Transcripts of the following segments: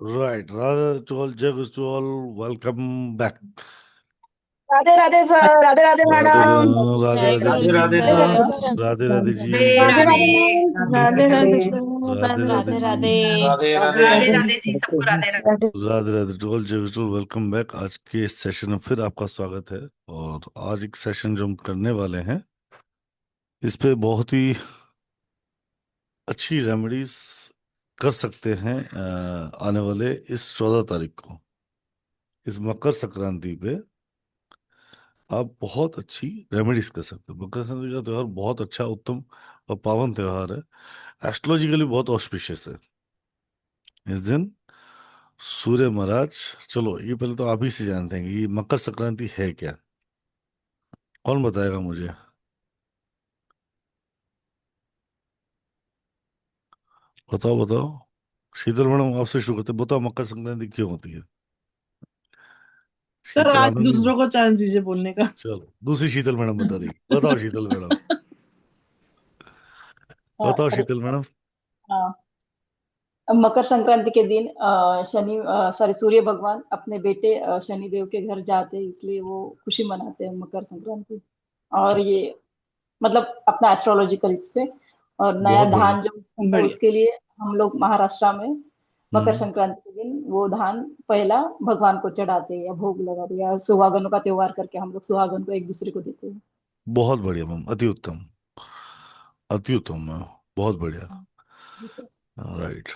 Right. Rather to all, Jagus to all, welcome back. Radhe Radhe sir, Radhe Radhe Radhe madam, Radhe जय राधे गुरु जी, जी सर। राधे राधे जी, राधे राधे राधे मैम, राधे राधे राधे राधे राधे जी, राधे। राधे राधे जी, सबको राधे राधे। राधे राधे टू ऑल, जगस टू वेलकम बैक। आज के इस सेशन में फिर आपका स्वागत है। और आज एक सेशन जो हम करने वाले हैं, इस पे बहुत ही अच्छी रेमेडीज कर सकते हैं आने वाले इस 14 तारीख को, इस मकर संक्रांति पे आप बहुत अच्छी रेमेडीज कर सकते हो। मकर संक्रांति का त्यौहार बहुत अच्छा, उत्तम और पावन त्यौहार है। एस्ट्रोलॉजिकली बहुत ऑस्पिशियस है इस दिन। सूर्य महाराज, चलो ये पहले तो आप ही से जानते हैं कि ये मकर संक्रांति है क्या। कौन बताएगा मुझे? बताओ बताओ। शीतल मैडम आपसे शुरू करते हैं। बताओ मकर संक्रांति क्यों होती है? सर शीतल आज आनंद जी। दूसरों को चांस दीजिए बोलने का। चलो दूसरी शीतल मैडम बता देगी। बताओ शीतल मैडम। बताओ अरे, शीतल मैडम। हाँ, मकर संक्रांति के दिन सूर्य भगवान अपने बेटे शनि देव के घर जाते हैं, इसलिए वो खुशी मनाते हैं मकर संक्रांति। और चलो, ये मतलब अपना एस्ट्रोलॉजिकल इस पे, और नया बहुत बढ़िया। धान जो होता है बढ़िया। उसके लिए हम लोग महाराष्ट्र में मकर हम्म संक्रांति के दिन वो धान पहला भगवान को चढ़ाते हैं या भोग लगाते हैं, या सुहागनों का त्योहार करके हम लोग सुहागन को एक दूसरे को देते हैं। बहुत बढ़िया मैम, अति उत्तम, अति उत्तम मैम, बहुत बढ़िया। जी सर। राइट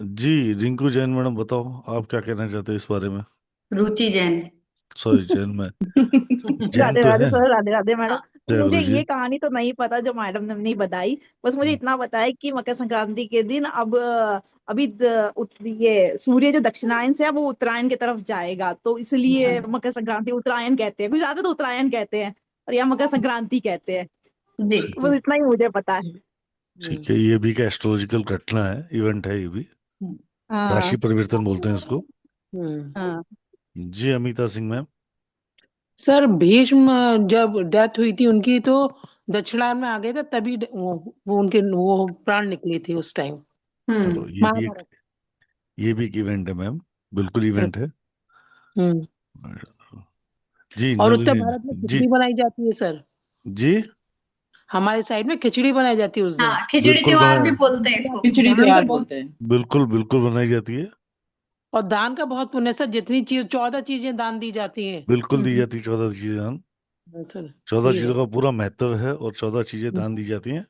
जी। रिंकू जैन मैडम बताओ, आप क्या कहना चाहते हैं इस बारे में? रुचि जैन। सॉरी जैन में, जैन राधे तो राधे है। सर, राधे राधे हाँ, मैडम। जय मुझे गुरु जी। ये कहानी तो नहीं पता जो मैडम ने नहीं बताई। बस मुझे इतना पता है कि मकर संक्रांति के दिन अब अभी ये सूर्य जो दक्षिणायन से है वो उत्तरायण की तरफ जाएगा, तो इसलिए मकर संक्रांति उत्तरायण कहते हैं। गुजरात में तो उत्तरायण कहते हैं और यहाँ मकर संक्रांति कहते हैं। जी। बस इतना ही मुझे पता है। ठीक है, ये भी का एस्ट्रोलॉजिकल घटना है, इवेंट है ये भी। हाँ राशि परिवर्तन बोलते हैं इसको। हम्म। हाँ। जी अमिता सिंह मैम। सर भीष्म जब डेथ हुई थी उनकी, तो दक्षिणायन में आ गए थे, तभी वो उनके वो प्राण निकले थे उस टाइम। चलो महाभारत। ये भी एक इवेंट है मैम, बिल्कुल इवेंट है। हम्म। जी और उत्तर नलिनी भारत में जी। खिचड़ी बनाई जाती है सर। जी हमारे साइड में खिचड़ी बनाई जाती है उस दिन। हाँ, खिचड़ी बिल्कुल त्योहार भी बनाए, बोलते हैं इसको। खिचड़ी त्योहार बोलते हैं। बिल्कुल बिल्कुल बनाई जाती है। और दान का बहुत पुण्य है सर, जितनी चीज 14 चीजें दान दी जाती हैं। बिल्कुल दी जाती है 14 चीजें दान। सर 14 ये चीजों है। का पूरा महत्व है और 14 चीजें दान दी जाती हैं।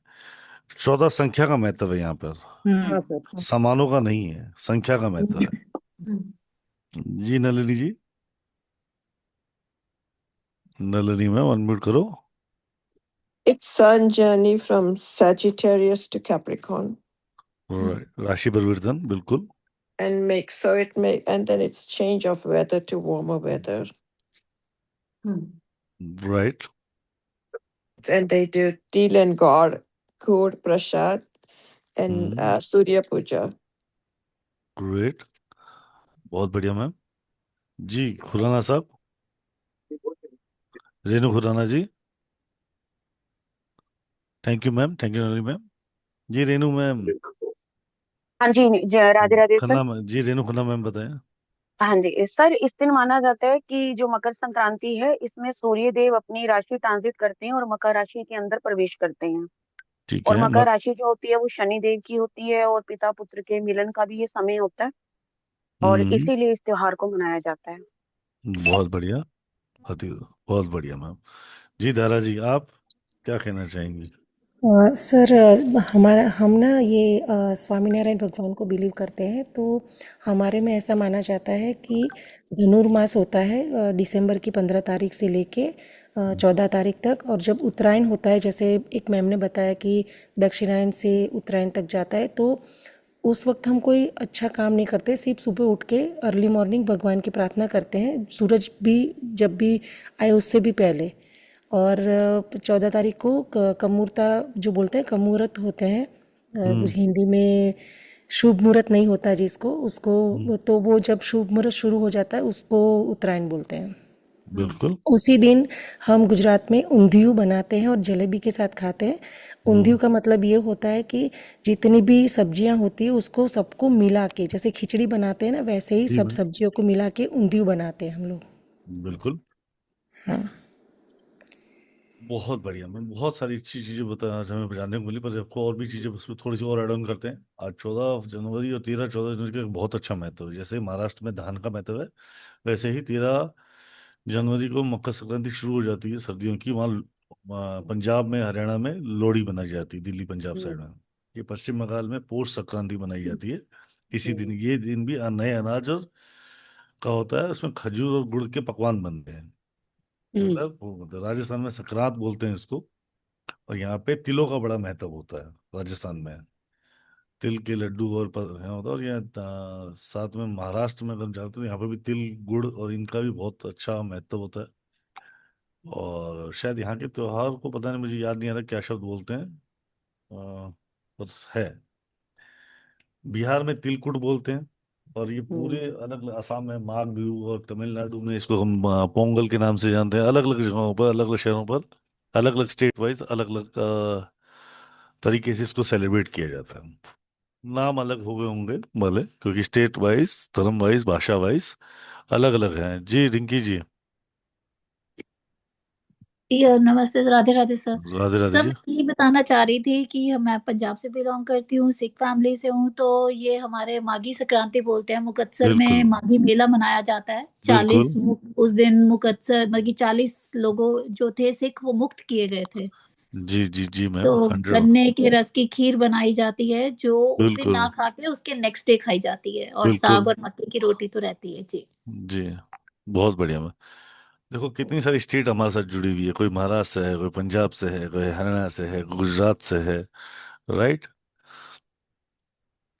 14 संख्या का महत्व है यहाँ पर, हाँ सर। समानों का नहीं है, संख्या का महत्व है। हम्म। जी नलिनी जी। नलिनी मैम अनम्यूट करो। It's sun journey from Sagittarius to Capricorn, राशि परिवर्तन बिल्कुल। and then it's change of weather to warmer weather, right and they do Til and Gur Prasad and Surya Puja. Great, बहुत बढ़िया मैम। जी खुराना साहब, Renu Khurana ji. Thank you ma'am, thank you Nalini ma'am. जी Renu ma'am. हाँ जी, राधे राधे सर। खन्ना जी, रेणु खन्ना मैम बताएं। हाँ जी sir, इस दिन माना जाता है कि जो मकर संक्रांति है इसमें सूर्य देव अपनी राशि ट्रांजिट करते हैं और मकर राशि के अंदर प्रवेश करते हैं। ठीक और है मकर राशि जो होती है वो शनि देव की होती है और पिता पुत्र के मिलन का भी ये समय होता है, और हम्म, इसीलिए इस त्योहार को मनाया जाता है। बहुत बढ़िया, अति बहुत बढ़िया मैम। जी दारा जी, आप क्या कहना चाहेंगे? सर हमारा हम ना ये स्वामीनारायण भगवान को बिलीव करते हैं, तो हमारे में ऐसा माना जाता है कि धनुर्मास होता है दिसंबर की 15 तारीख से लेके 14 तारीख तक। और जब उत्तरायण होता है, जैसे एक मैम ने बताया कि दक्षिणायन से उत्तरायण तक जाता है, तो उस वक्त हम कोई अच्छा काम नहीं करते, सिर्फ सुबह उठ के अर्ली मॉर्निंग भगवान की प्रार्थना करते हैं, सूरज भी जब भी आए उससे भी पहले। और 14 तारीख को कमुरता जो बोलते हैं, कमुहूर्त होते हैं, हिंदी में शुभ मुहूर्त नहीं होता जिसको, उसको तो वो जब शुभ मुहूर्त शुरू हो जाता है उसको उत्तरायण बोलते हैं। बिल्कुल। उसी दिन हम गुजरात में ऊंधियू बनाते हैं और जलेबी के साथ खाते हैं। ऊंधियू का मतलब ये होता है कि जितनी भी सब्जियां होती है उसको सबको मिला के, जैसे खिचड़ी बनाते हैं ना, वैसे ही जी सब मैम, सब्जियों को मिला के ऊंधियू बनाते हैं हम लोग। बिल्कुल। हाँ। बहुत बढ़िया मैम, बहुत सारी अच्छी चीजें बताना हमें जानने को मिली, पर आपको और भी चीजें उसमें थोड़ी सी और ऐड ऑन करते हैं। आज 14 जनवरी और 13 14 जनवरी का एक बहुत अच्छा महत्व है। जैसे महाराष्ट्र में धान का महत्व है, वैसे ही 13 जनवरी को मकर संक्रांति शुरू हो जाती है सर्दियों की। वहाँ पंजाब में, हरियाणा में लोहड़ी मनाई जाती है, दिल्ली पंजाब साइड में। ये पश्चिम बंगाल में पौष संक्रांति मनाई जाती है। इसी दिन, ये दिन भी नए अनाज और का होता है, उसमें खजूर और गुड़ के पकवान बनते हैं। मतलब राजस्थान में संक्रांत बोलते हैं इसको। और यहाँ पे तिलों का बड़ा महत्व होता है राजस्थान में। तिल के लड्डू और यहाँ होता है। और यहाँ साथ में महाराष्ट्र में अगर हम जाते हैं तो यहाँ पे भी तिल गुड़ और इनका भी बहुत अच्छा महत्व होता है। और शायद यहाँ के त्योहार को पता नहीं, मुझे याद नहीं आ रहा क्या शब्द बोलते हैं। बस है, बिहार में तिलकुट बोलते हैं। और ये पूरे अलग, असम में माघ बिहू, और तमिलनाडु में इसको हम पोंगल के नाम से जानते हैं। अलग अलग जगहों पर, अलग अलग शहरों पर, अलग अलग स्टेट वाइज अलग अलग तरीके से इसको सेलिब्रेट किया जाता है। नाम अलग हो गए होंगे भले, क्योंकि स्टेट वाइज, धर्म वाइज, भाषा वाइज अलग अलग हैं। जी रिंकी जी। नमस्ते, राधे राधे सर। राधे राधे सर जी। मैं ये बताना चाह रही थी कि मैं पंजाब से बिलोंग करती हूँ, सिख फैमिली से हूँ। तो ये हमारे माघी संक्रांति बोलते हैं, मुकत्सर में बिल्कुल माघी मेला मनाया जाता है। बिल्कुल। 40 उस दिन मुकत्सर मतलब कि 40 लोगों जो थे सिख, वो मुक्त किए गए थे। जी जी जी मैम, तो 100। गन्ने के रस की खीर बनाई जाती है, जो उस दिन बिल्कुल ना खा के उसके नेक्स्ट डे खाई जाती है। और बिल्कुल। साग और मक्के की रोटी तो रहती है जी। जी, बहुत बढ़िया मैम। देखो कितनी सारी स्टेट हमारे साथ जुड़ी हुई है। कोई महाराष्ट्र से है, कोई पंजाब से है, कोई हरियाणा से है, गुजरात से है। राइट।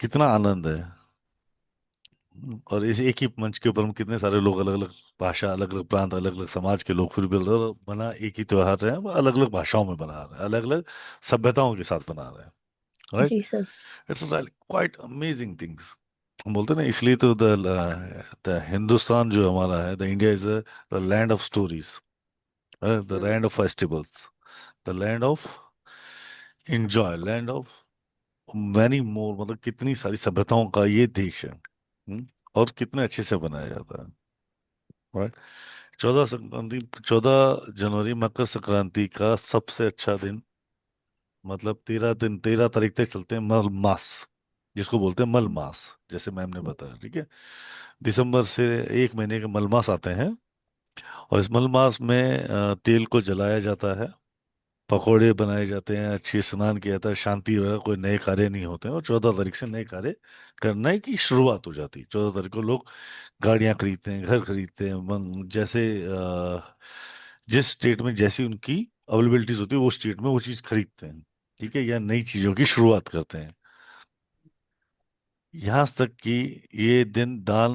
कितना आनंद है। और इस एक ही मंच के ऊपर हम कितने सारे लोग, अलग अलग भाषा, अलग अलग प्रांत, अलग अलग समाज के लोग फिर मिल रहे हैं और बना एक ही त्योहार रहे हैं, अलग अलग भाषाओं में बना रहे हैं, अलग अलग सभ्यताओं के साथ बना रहे हैं। राइट। जी sir. It's quite amazing things. हम बोलते हैं ना, इसलिए तो द हिंदुस्तान जो हमारा है, the India is the land of stories, the land of festivals, the land of enjoy, land of many more. मतलब कितनी सारी सभ्यताओं का ये देश है। और कितने अच्छे से बनाया जाता है। राइट। 14 जनवरी मकर संक्रांति का सबसे अच्छा दिन, मतलब 13 दिन, 13 तारीख तक चलते हैं मल मास, जिसको बोलते हैं मल मास, जैसे मैम ने बताया। ठीक है। दिसंबर से 1 महीने के मल मास आते हैं। और इस मल मास में तेल को जलाया जाता है, पकोड़े बनाए जाते हैं, अच्छी स्नान किया जाता है, शांति वगैरह, कोई नए कार्य नहीं होते हैं। और 14 तारीख से नए कार्य करने की शुरुआत हो जाती है। 14 तारीख को लोग गाड़ियां खरीदते हैं, घर खरीदते हैं, जैसे जिस स्टेट में जैसी उनकी अवेलेबिलिटीज होती है, वो स्टेट में वो चीज खरीदते हैं। ठीक है, या नई चीजों की शुरुआत करते हैं। यहाँ तक कि ये दिन दान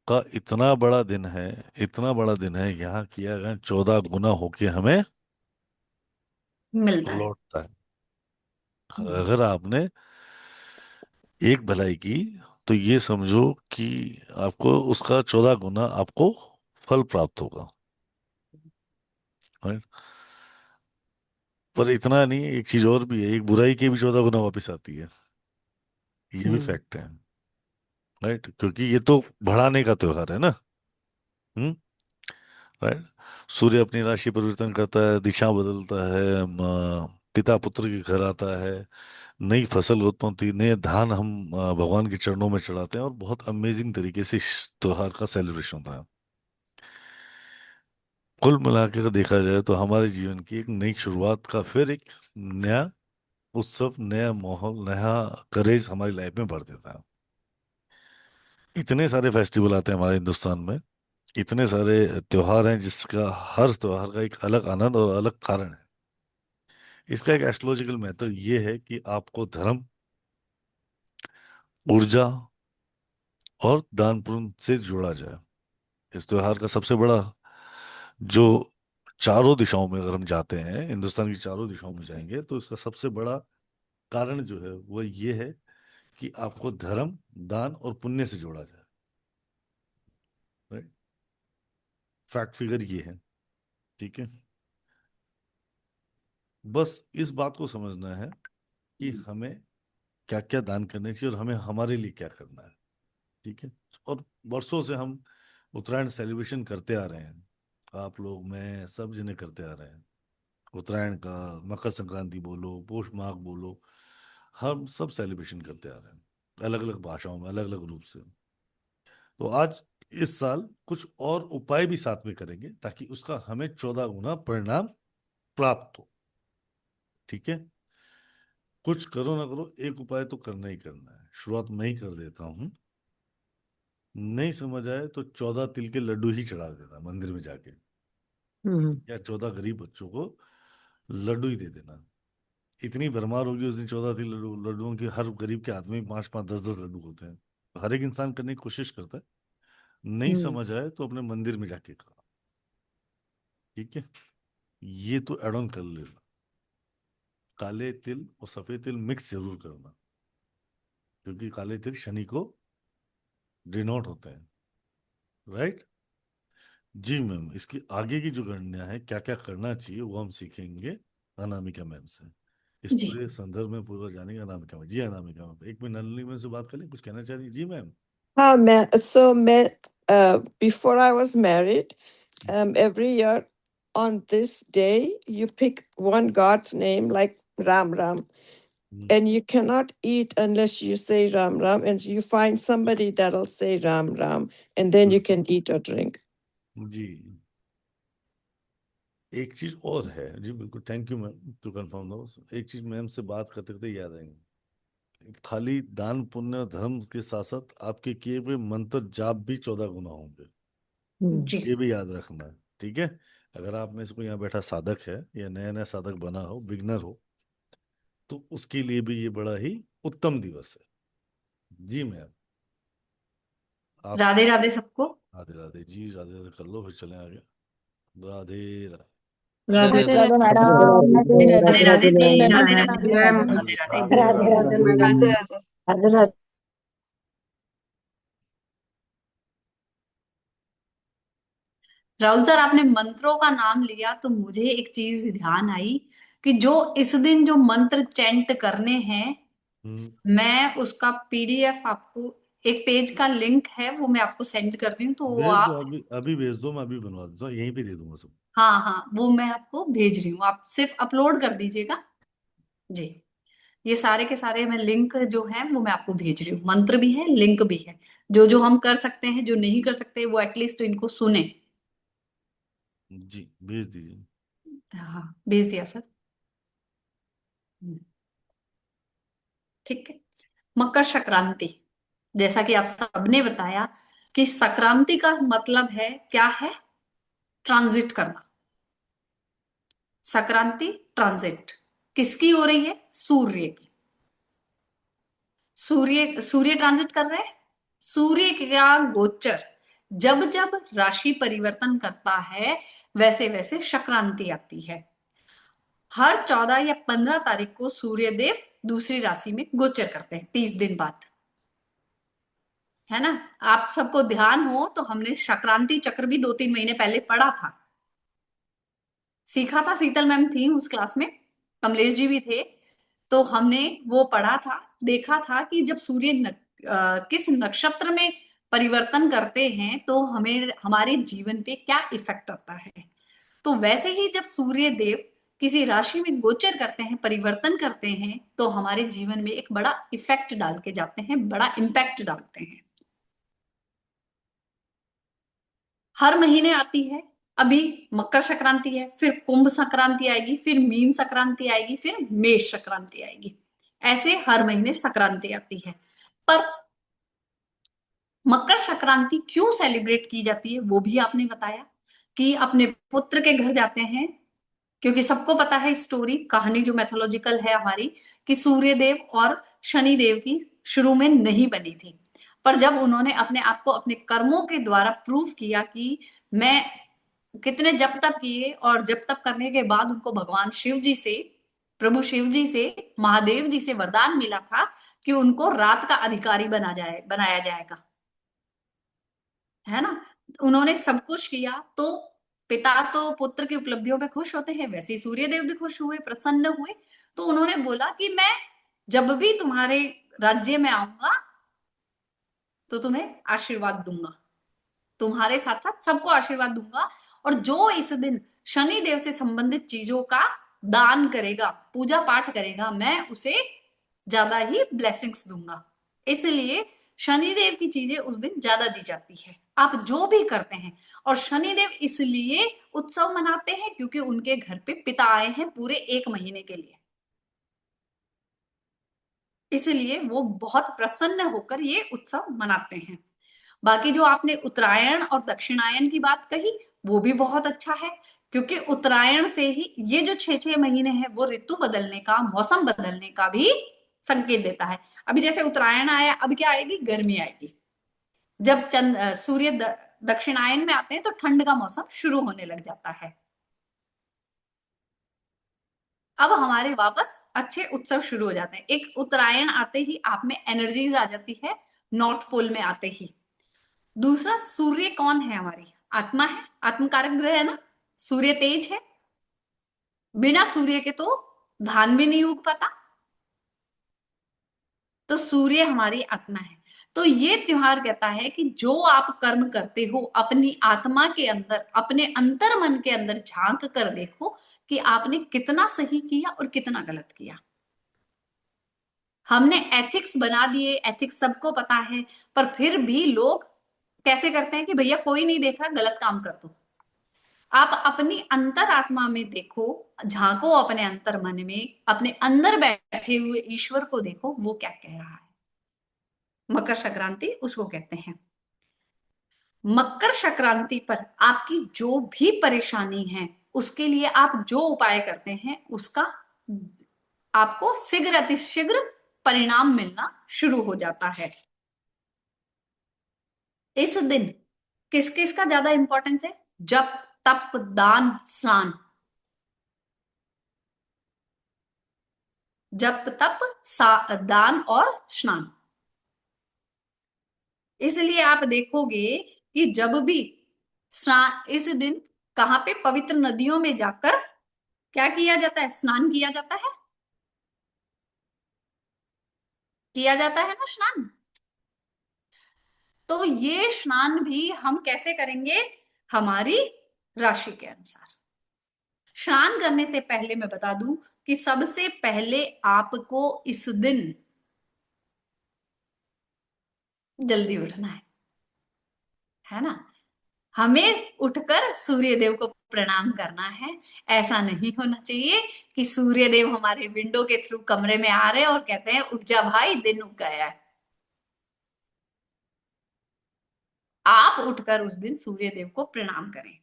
का इतना बड़ा दिन है, इतना बड़ा दिन है, यहाँ किया गया 14 गुना होके हमें मिलता है। लौटता है। अगर आपने एक भलाई की, तो ये समझो कि आपको उसका 14 गुना आपको फल प्राप्त होगा। Right? पर इतना नहीं, एक चीज और भी है, एक बुराई की भी 14 गुना वापस आती है। ये भी फैक्ट है। राइट, क्योंकि ये तो बढ़ाने का त्योहार है ना। हम्म। राइट। सूर्य अपनी राशि परिवर्तन करता है, दिशा बदलता है, पिता पुत्र के घर आता है, नई फसल उत्पन्न होती है, नए धान हम भगवान के चरणों में चढ़ाते हैं, और बहुत अमेजिंग तरीके से इस त्योहार का सेलिब्रेशन होता है। कुल मिलाकर देखा जाए तो हमारे जीवन की एक नई शुरुआत का फिर एक नया उत्सव, नया माहौल, नया करेज हमारी लाइफ में भर देता है। इतने सारे फेस्टिवल आते हैं हमारे हिंदुस्तान में, इतने सारे त्योहार हैं, जिसका हर त्योहार का एक अलग आनंद और अलग कारण है। इसका एक एस्ट्रोलॉजिकल महत्व ये है कि आपको धर्म, ऊर्जा और दान पुण्य से जोड़ा जाए। इस त्योहार का सबसे बड़ा, जो चारों दिशाओं में अगर हम जाते हैं, हिंदुस्तान की चारों दिशाओं में जाएंगे, तो इसका सबसे बड़ा कारण जो है वो ये है कि आपको धर्म, दान और पुण्य से जोड़ा जाए। राइट। फैक्ट फिगर ये है, ठीक है। बस इस बात को समझना है कि हमें क्या क्या दान करने चाहिए और हमें हमारे लिए क्या करना है, ठीक है। और वर्षों से हम उत्तरायण सेलिब्रेशन करते आ रहे हैं, आप लोग, मैं, सब जने करते आ रहे हैं। उत्तरायण का, मकर संक्रांति बोलो, पोष माघ बोलो, हम सब सेलिब्रेशन करते आ रहे हैं, अलग अलग भाषाओं में, अलग अलग रूप से। तो आज इस साल कुछ और उपाय भी साथ में करेंगे ताकि उसका हमें 14 गुना परिणाम प्राप्त हो, ठीक है। कुछ करो ना करो, एक उपाय तो करना ही करना है। शुरुआत मैं ही कर देता हूँ। नहीं समझ आए तो 14 तिल के लड्डू ही चढ़ा देना मंदिर में जाके, या 14 गरीब बच्चों को लड्डू ही दे देना। इतनी भरमार होगी उस दिन 14 तिल लड्डुओं की, हर गरीब के हाथ में 5-5, 10-10 लड्डू होते हैं। हर एक इंसान करने की कोशिश करता है। नहीं समझ आए तो अपने मंदिर में जाके करो, ठीक है। ये तो एड ऑन कर लेना। काले तिल और सफेद तिल मिक्स जरूर करना, क्योंकि काले तिल शनि को डिनोट होते हैं, राइट। जी मैम, इसकी आगे की जो गणना है, क्या क्या करना चाहिए, वो हम सीखेंगे अनामिका मैम से। इस जी पूरे संदर्भ में पूरा जानेंगे अनामिका मैम। जी अनामिका मैम, एक मिनट नलिनी मैम से बात कर लें, कुछ कहना चाह रही हैं? जी ma'am. Before I was married, every year on this day, you pick one God's name like Ram Ram, and you cannot eat unless you say Ram Ram, and you find somebody that'll say Ram Ram, and then you can eat or drink. जी, एक चीज और है जी, बिल्कुल, thank you ma'am to confirm दो। एक चीज मैम से बात करते करते याद आएंगे, खाली दान पुण्य धर्म के साथ साथ आपके किए हुए मंत्र जाप भी 14 गुना होंगे, जी ये भी याद रखना है, ठीक है। अगर आप में से कोई यहाँ बैठा साधक है या नया नया साधक बना हो, बिगनर हो, तो उसके लिए भी ये बड़ा ही उत्तम दिवस है। जी मैम, आप। राधे राधे सबको। राधे राधे जी, राधे राधे कर लो, फिर चलें आगे। Radhe Radhe. Radhe Radhe Radhe madam. Radhe Radhe ji, ma'am. Radhe Radhe ma'am. Radhe Radhe. Radhe Radhe madam. Radhe Radhe. Rahul sir, आपने मंत्रों का नाम लिया तो मुझे एक चीज ध्यान आई कि जो इस दिन जो मंत्र चैंट करने हैं, मैं उसका पीडीएफ आपको, एक पेज का लिंक है वो मैं आपको सेंड कर रही हूँ, तो वो भेज दो, आप, अभी अभी भेज दो, मैं अभी बनवा देता हूँ, यहीं पे दे दूंगा सब। हाँ हाँ, वो मैं आपको भेज रही हूँ, आप सिर्फ अपलोड कर दीजिएगा जी। ये सारे के सारे मैं लिंक जो है वो मैं आपको भेज रही हूँ, मंत्र भी है, लिंक भी है। जो जो हम कर सकते हैं, जो नहीं कर सकते वो एटलीस्ट इनको सुने। जी भेज दीजिए। हाँ, भेज दिया सर। ठीक है। मकर संक्रांति, जैसा कि आप सबने बताया कि संक्रांति का मतलब है क्या है? ट्रांजिट करना। संक्रांति ट्रांजिट किसकी हो रही है? सूर्य की। सूर्य सूर्य ट्रांजिट कर रहे हैं। सूर्य का गोचर जब जब राशि परिवर्तन करता है, वैसे वैसे संक्रांति आती है। हर 14 या 15 तारीख को सूर्य देव दूसरी राशि में गोचर करते हैं, 30 दिन बाद, है ना। आप सबको ध्यान हो तो हमने संक्रांति चक्र भी 2-3 महीने पहले पढ़ा था, सीखा था। शीतल मैम थी उस क्लास में, कमलेश जी भी थे, तो हमने वो पढ़ा था, देखा था कि जब सूर्य किस नक्षत्र में परिवर्तन करते हैं तो हमें, हमारे जीवन पे क्या इफेक्ट आता है। तो वैसे ही जब सूर्य देव किसी राशि में गोचर करते हैं, परिवर्तन करते हैं, तो हमारे जीवन में एक बड़ा इफेक्ट डाल के जाते हैं, बड़ा इम्पैक्ट डालते हैं। हर महीने आती है। अभी मकर संक्रांति है, फिर कुंभ संक्रांति आएगी, फिर मीन संक्रांति आएगी, फिर मेष संक्रांति आएगी। ऐसे हर महीने संक्रांति आती है। पर मकर संक्रांति क्यों सेलिब्रेट की जाती है वो भी आपने बताया, कि अपने पुत्र के घर जाते हैं, क्योंकि सबको पता है स्टोरी, कहानी जो मैथोलॉजिकल है हमारी, कि सूर्य देव और शनि देव की शुरू में नहीं बनी थी, पर जब उन्होंने अपने आप को अपने कर्मों के द्वारा प्रूव किया कि मैं कितने जप तप किए, और जप तप करने के बाद उनको भगवान शिव जी से, प्रभु शिव जी से, महादेव जी से वरदान मिला था कि उनको रात का अधिकारी बनाया जाएगा, है ना। उन्होंने सब कुछ किया, तो पिता तो पुत्र की उपलब्धियों पे खुश होते हैं, वैसे ही सूर्यदेव भी खुश हुए, प्रसन्न हुए। तो उन्होंने बोला कि मैं जब भी तुम्हारे राज्य में आऊंगा तो तुम्हें आशीर्वाद दूंगा, तुम्हारे साथ साथ सबको आशीर्वाद दूंगा, और जो इस दिन शनि देव से संबंधित चीजों का दान करेगा, पूजा पाठ करेगा, मैं उसे ज्यादा ही ब्लेसिंग्स दूंगा। इसलिए शनि देव की चीजें उस दिन ज्यादा दी जाती है, आप जो भी करते हैं। और शनि देव इसलिए उत्सव मनाते हैं क्योंकि उनके घर पे पिता आए हैं पूरे 1 महीने के लिए, इसलिए वो बहुत प्रसन्न होकर ये उत्सव मनाते हैं। बाकी जो आपने उत्तरायण और दक्षिणायन की बात कही, वो भी बहुत अच्छा है, क्योंकि उत्तरायण से ही ये जो 6 6 महीने हैं वो ऋतु बदलने का, मौसम बदलने का भी संकेत देता है। अभी जैसे उत्तरायण आया, अब क्या आएगी, गर्मी आएगी। जब सूर्य दक्षिणायन में आते हैं तो ठंड का मौसम शुरू होने लग जाता है। अब हमारे वापस अच्छे उत्सव शुरू हो जाते हैं। एक उत्तरायण आते ही आप में एनर्जीज आ जाती है, नॉर्थ पोल में आते ही। दूसरा, सूर्य कौन है, हमारी आत्मा है, आत्मकारक ग्रह है ना, सूर्य तेज है, बिना सूर्य के तो धान भी नहीं उग पाता, तो सूर्य हमारी आत्मा है। तो ये त्योहार कहता है कि जो आप कर्म करते हो अपनी आत्मा के अंदर, अपने अंतर मन के अंदर झांक कर देखो कि आपने कितना सही किया और कितना गलत किया। हमने एथिक्स बना दिए, एथिक्स सबको पता है, पर फिर भी लोग कैसे करते हैं कि भैया कोई नहीं देख रहा, गलत काम कर दो। आप अपनी अंतरात्मा में देखो, झांको अपने अंतर मन में, अपने अंदर बैठे हुए ईश्वर को देखो, वो क्या कह रहा है। मकर संक्रांति उसको कहते हैं। मकर संक्रांति पर आपकी जो भी परेशानी है, उसके लिए आप जो उपाय करते हैं, उसका आपको शीघ्र अतिशीघ्र परिणाम मिलना शुरू हो जाता है। इस दिन किस किस का ज्यादा इंपॉर्टेंस है, जप तप दान स्नान, जप तप दान और स्नान। इसलिए आप देखोगे कि जब भी स्नान, इस दिन कहां पे पवित्र नदियों में जाकर क्या किया जाता है, स्नान किया जाता है, किया जाता है ना स्नान। तो ये स्नान भी हम कैसे करेंगे, हमारी राशि के अनुसार। स्नान करने से पहले मैं बता दूं कि सबसे पहले आपको इस दिन जल्दी उठना है ना। हमें उठकर सूर्य देव को प्रणाम करना है। ऐसा नहीं होना चाहिए कि सूर्य देव हमारे विंडो के थ्रू कमरे में आ रहे हैं और कहते हैं उठ जा भाई, दिन उग गया है। आप उठकर उस दिन सूर्य देव को प्रणाम करें।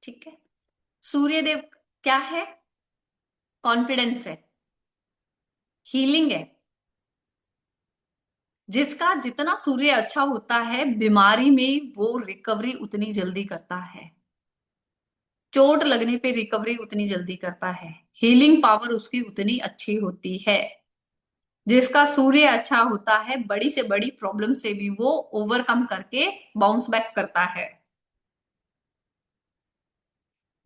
ठीक है। सूर्य देव क्या है, कॉन्फिडेंस है, हीलिंग है। जिसका जितना सूर्य अच्छा होता है, बीमारी में वो रिकवरी उतनी जल्दी करता है, चोट लगने पे रिकवरी उतनी जल्दी करता है, हीलिंग पावर उसकी उतनी अच्छी होती है। जिसका सूर्य अच्छा होता है, बड़ी से बड़ी प्रॉब्लम से भी वो ओवरकम करके बाउंस बैक करता है।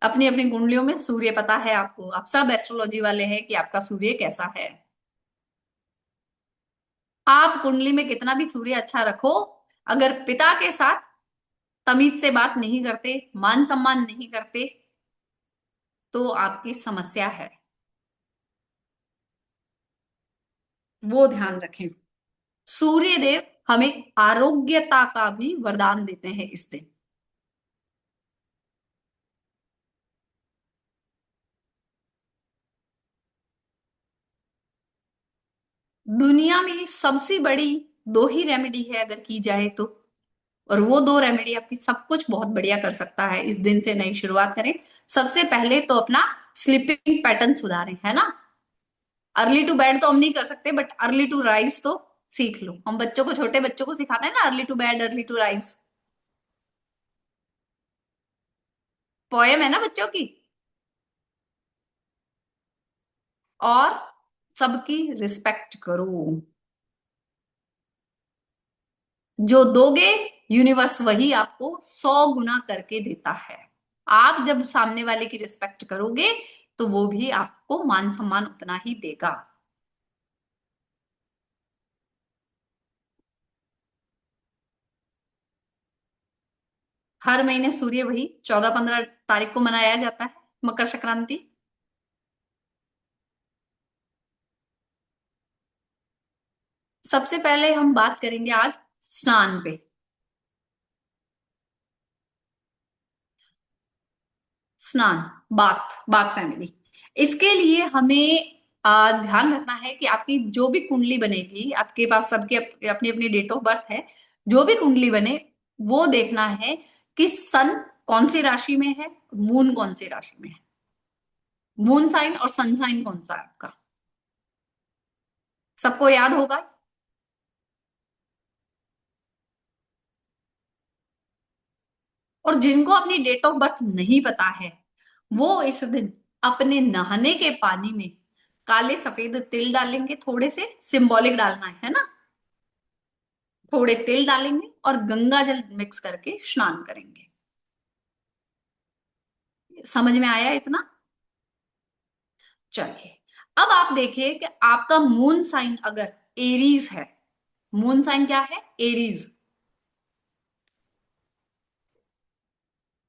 अपनी अपनी कुंडलियों में सूर्य पता है आपको, आप सब एस्ट्रोलॉजी वाले हैं कि आपका सूर्य कैसा है। आप कुंडली में कितना भी सूर्य अच्छा रखो, अगर पिता के साथ तमीज से बात नहीं करते, मान सम्मान नहीं करते, तो आपकी समस्या है, वो ध्यान रखें। सूर्य देव हमें आरोग्यता का भी वरदान देते हैं इस दिन। दुनिया में सबसे बड़ी 2 ही रेमेडी है अगर की जाए तो, और वो 2 रेमेडी आपकी सब कुछ बहुत बढ़िया कर सकता है। इस दिन से नई शुरुआत करें। सबसे पहले तो अपना स्लीपिंग पैटर्न सुधारें, है ना। अर्ली टू बेड तो हम नहीं कर सकते, बट अर्ली टू राइज तो सीख लो। हम बच्चों को, छोटे बच्चों को सिखाते हैं ना, early to bed early to rise, poem है ना बच्चों की। और सबकी रिस्पेक्ट करो। जो दोगे यूनिवर्स वही आपको 100 गुना करके देता है। आप जब सामने वाले की रिस्पेक्ट करोगे तो वो भी आपको मान सम्मान उतना ही देगा। हर महीने सूर्य वही 14-15 तारीख को मनाया जाता है मकर संक्रांति। सबसे पहले हम बात करेंगे आज स्नान पे। स्नान, बाथ फैमिली। इसके लिए हमें ध्यान रखना है कि आपकी जो भी कुंडली बनेगी, आपके पास सबकी अपनी अपनी डेट ऑफ बर्थ है, जो भी कुंडली बने वो देखना है कि सन कौन सी राशि में है, मून कौन सी राशि में है। मून साइन और सन साइन कौन सा है आपका, सबको याद होगा। और जिनको अपनी डेट ऑफ बर्थ नहीं पता है वो इस दिन अपने नहाने के पानी में काले सफेद तिल डालेंगे, थोड़े से सिंबॉलिक डालना है ना, थोड़े तिल डालेंगे और गंगा जल मिक्स करके स्नान करेंगे। समझ में आया इतना? चलिए अब आप देखिए कि आपका मून साइन अगर एरीज है, मून साइन क्या है? एरीज।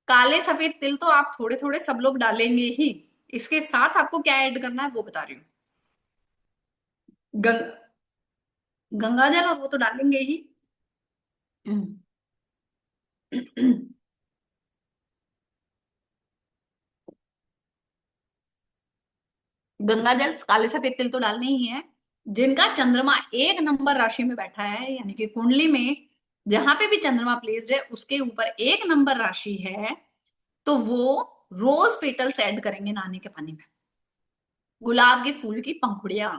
काले सफेद तिल तो आप थोड़े थोड़े सब लोग डालेंगे ही, इसके साथ आपको क्या ऐड करना है वो बता रही हूँ। गंग गंगा जल, और वो तो डालेंगे ही। गंगा जल, काले सफेद तिल तो डालने ही है। जिनका चंद्रमा 1 नंबर राशि में बैठा है, यानी कि कुंडली में जहां पे भी चंद्रमा प्लेस्ड है उसके ऊपर 1 नंबर राशि है, तो वो रोज पेटल्स ऐड करेंगे नहाने के पानी में। गुलाब के फूल की पंखुड़ियां,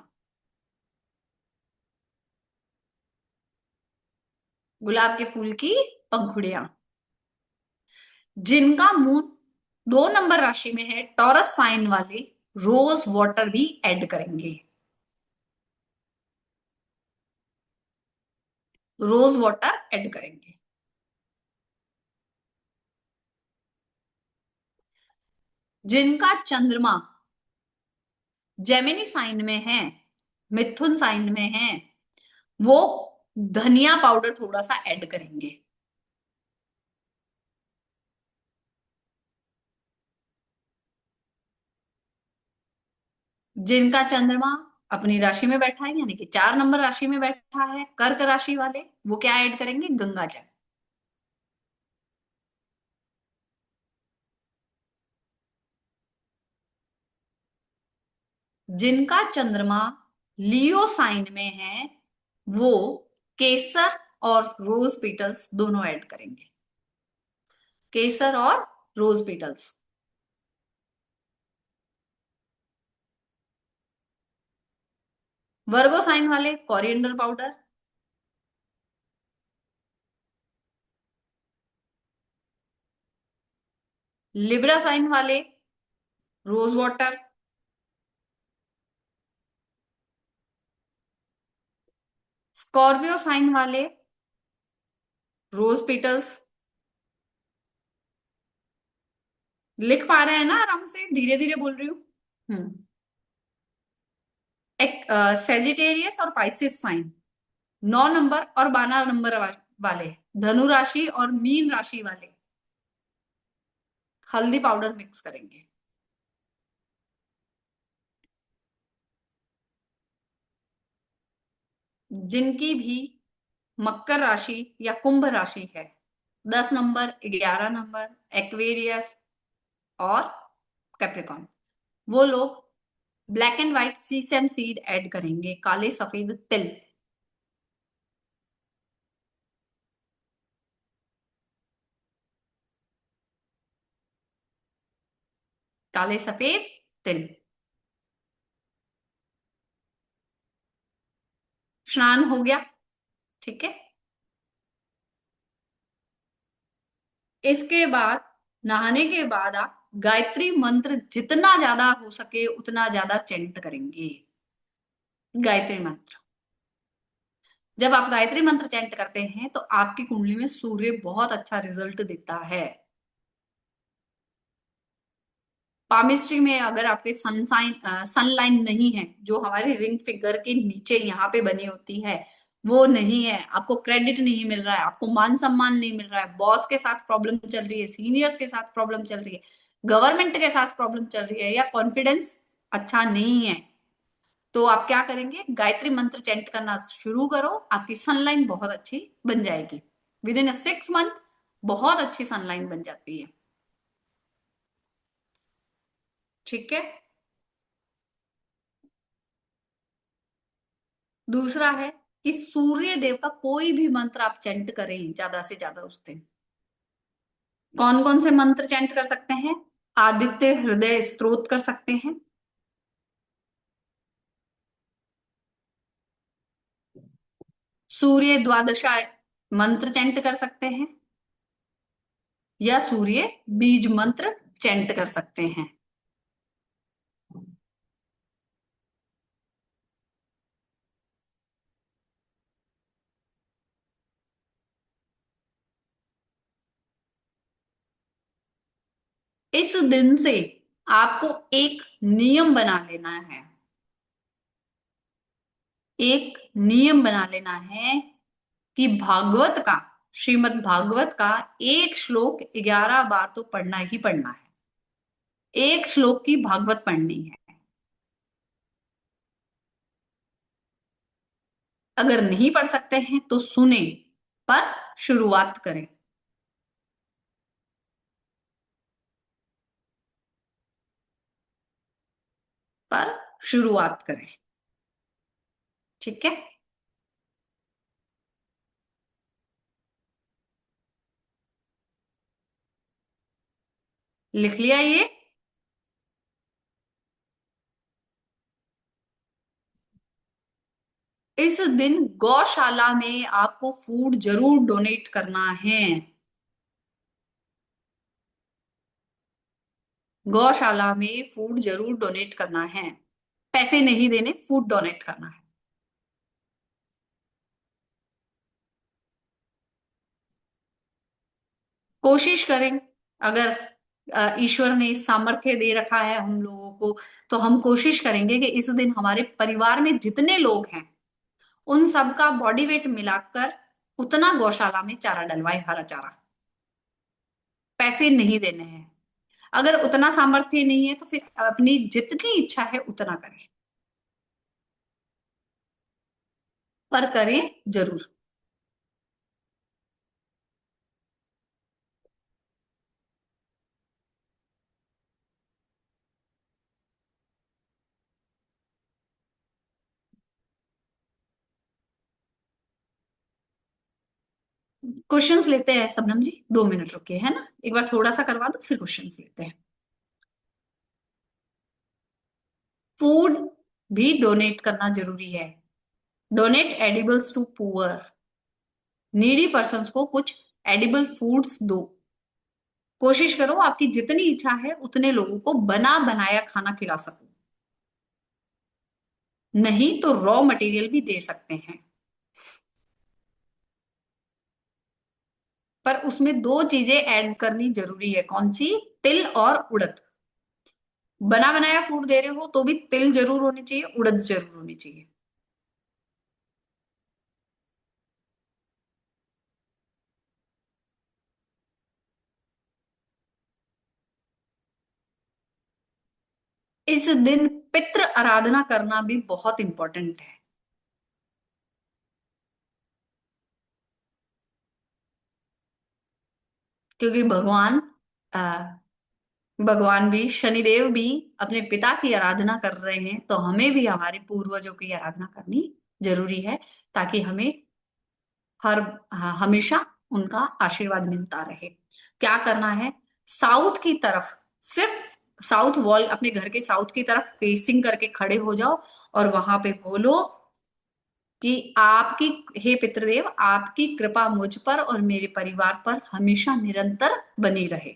गुलाब के फूल की पंखुड़ियां। जिनका मून 2 नंबर राशि में है, टॉरस साइन वाले रोज वाटर भी ऐड करेंगे। रोज वाटर ऐड करेंगे। जिनका चंद्रमा जेमिनी साइन में है, मिथुन साइन में है, वो धनिया पाउडर थोड़ा सा ऐड करेंगे। जिनका चंद्रमा अपनी राशि में बैठा है, यानी कि 4 नंबर राशि में बैठा है, कर्क राशि वाले, वो क्या ऐड करेंगे? गंगा जल। जिनका चंद्रमा लियो साइन में है वो केसर और रोज पेटल्स दोनों ऐड करेंगे। केसर और रोज पेटल्स। वर्गो साइन वाले कोरिएंडर पाउडर। लिब्रा साइन वाले रोज वाटर। स्कॉर्पियो साइन वाले रोज पेटल्स। लिख पा रहे हैं ना आराम से? धीरे धीरे बोल रही हूँ। एक सेजिटेरियस और पाइसेस साइन 9 नंबर और 12 नंबर वाले, धनु राशि और मीन राशि वाले हल्दी पाउडर मिक्स करेंगे। जिनकी भी मकर राशि या कुंभ राशि है, 10 नंबर, 11 नंबर, एक्वेरियस और कैप्रिकॉर्न, वो लोग black and white sesame seed add करेंगे, काले सफेद तिल। काले सफेद तिल। स्नान हो गया, ठीक है। इसके बाद नहाने के बाद आप गायत्री मंत्र जितना ज्यादा हो सके उतना ज्यादा चैंट करेंगे। गायत्री मंत्र। जब आप गायत्री मंत्र चैंट करते हैं तो आपकी कुंडली में सूर्य बहुत अच्छा रिजल्ट देता है। पामिस्ट्री में अगर आपके सनलाइन नहीं है, जो हमारी रिंग फिगर के नीचे यहाँ पे बनी होती है, वो नहीं है, आपको क्रेडिट नहीं मिल रहा है, आपको मान सम्मान नहीं मिल रहा है, बॉस के साथ प्रॉब्लम चल रही है, सीनियर्स के साथ प्रॉब्लम चल रही है, गवर्नमेंट के साथ प्रॉब्लम चल रही है, या कॉन्फिडेंस अच्छा नहीं है, तो आप क्या करेंगे, गायत्री मंत्र चैंट करना शुरू करो, आपकी सनलाइन बहुत अच्छी बन जाएगी। विद इन 6 मंथ बहुत अच्छी सनलाइन बन जाती है। ठीक है। दूसरा है कि सूर्य देव का कोई भी मंत्र आप चैंट करें ज्यादा से ज्यादा उस दिन। कौन कौन से मंत्र चैंट कर सकते हैं? आदित्य हृदय स्तोत्र कर सकते हैं, सूर्य द्वादशा मंत्र चैंट कर सकते हैं, या सूर्य बीज मंत्र चैंट कर सकते हैं। इस दिन से आपको एक नियम बना लेना है, एक नियम बना लेना है कि भागवत का, श्रीमद् भागवत का एक श्लोक 11 बार तो पढ़ना ही पढ़ना है। एक श्लोक की भागवत पढ़नी है। अगर नहीं पढ़ सकते हैं तो सुने, पर शुरुआत करें। पर शुरुआत करें। ठीक है। लिख लिया ये? इस दिन गौशाला में आपको फूड जरूर डोनेट करना है। गौशाला में फूड जरूर डोनेट करना है। पैसे नहीं देने, फूड डोनेट करना है। कोशिश करें, अगर ईश्वर ने सामर्थ्य दे रखा है हम लोगों को, तो हम कोशिश करेंगे कि इस दिन हमारे परिवार में जितने लोग हैं उन सबका बॉडी वेट मिलाकर उतना गौशाला में चारा डलवाएं, हरा चारा। पैसे नहीं देने हैं। अगर उतना सामर्थ्य नहीं है तो फिर अपनी जितनी इच्छा है उतना करें, पर करें जरूर। क्वेश्चंस लेते हैं सबनम जी, 2 मिनट रुके, है ना, एक बार थोड़ा सा करवा दो फिर क्वेश्चंस लेते हैं। फूड भी डोनेट करना जरूरी है। Donate edibles to poor, needy persons को कुछ एडिबल फूड्स दो। कोशिश करो आपकी जितनी इच्छा है उतने लोगों को बना बनाया खाना खिला सको। नहीं तो रॉ मटेरियल भी दे सकते हैं, पर उसमें 2 चीजें ऐड करनी जरूरी है। कौन सी? तिल और उड़द। बना बनाया फूड दे रहे हो तो भी तिल जरूर होनी चाहिए, उड़द जरूर होनी चाहिए। इस दिन पितृ आराधना करना भी बहुत इंपॉर्टेंट है, क्योंकि भगवान भी, शनिदेव भी अपने पिता की आराधना कर रहे हैं, तो हमें भी हमारे पूर्वजों की आराधना करनी जरूरी है, ताकि हमें हमेशा उनका आशीर्वाद मिलता रहे। क्या करना है? साउथ की तरफ, सिर्फ साउथ वॉल, अपने घर के साउथ की तरफ फेसिंग करके खड़े हो जाओ और वहां पे बोलो कि आपकी, हे पितृदेव, आपकी कृपा मुझ पर और मेरे परिवार पर हमेशा निरंतर बनी रहे।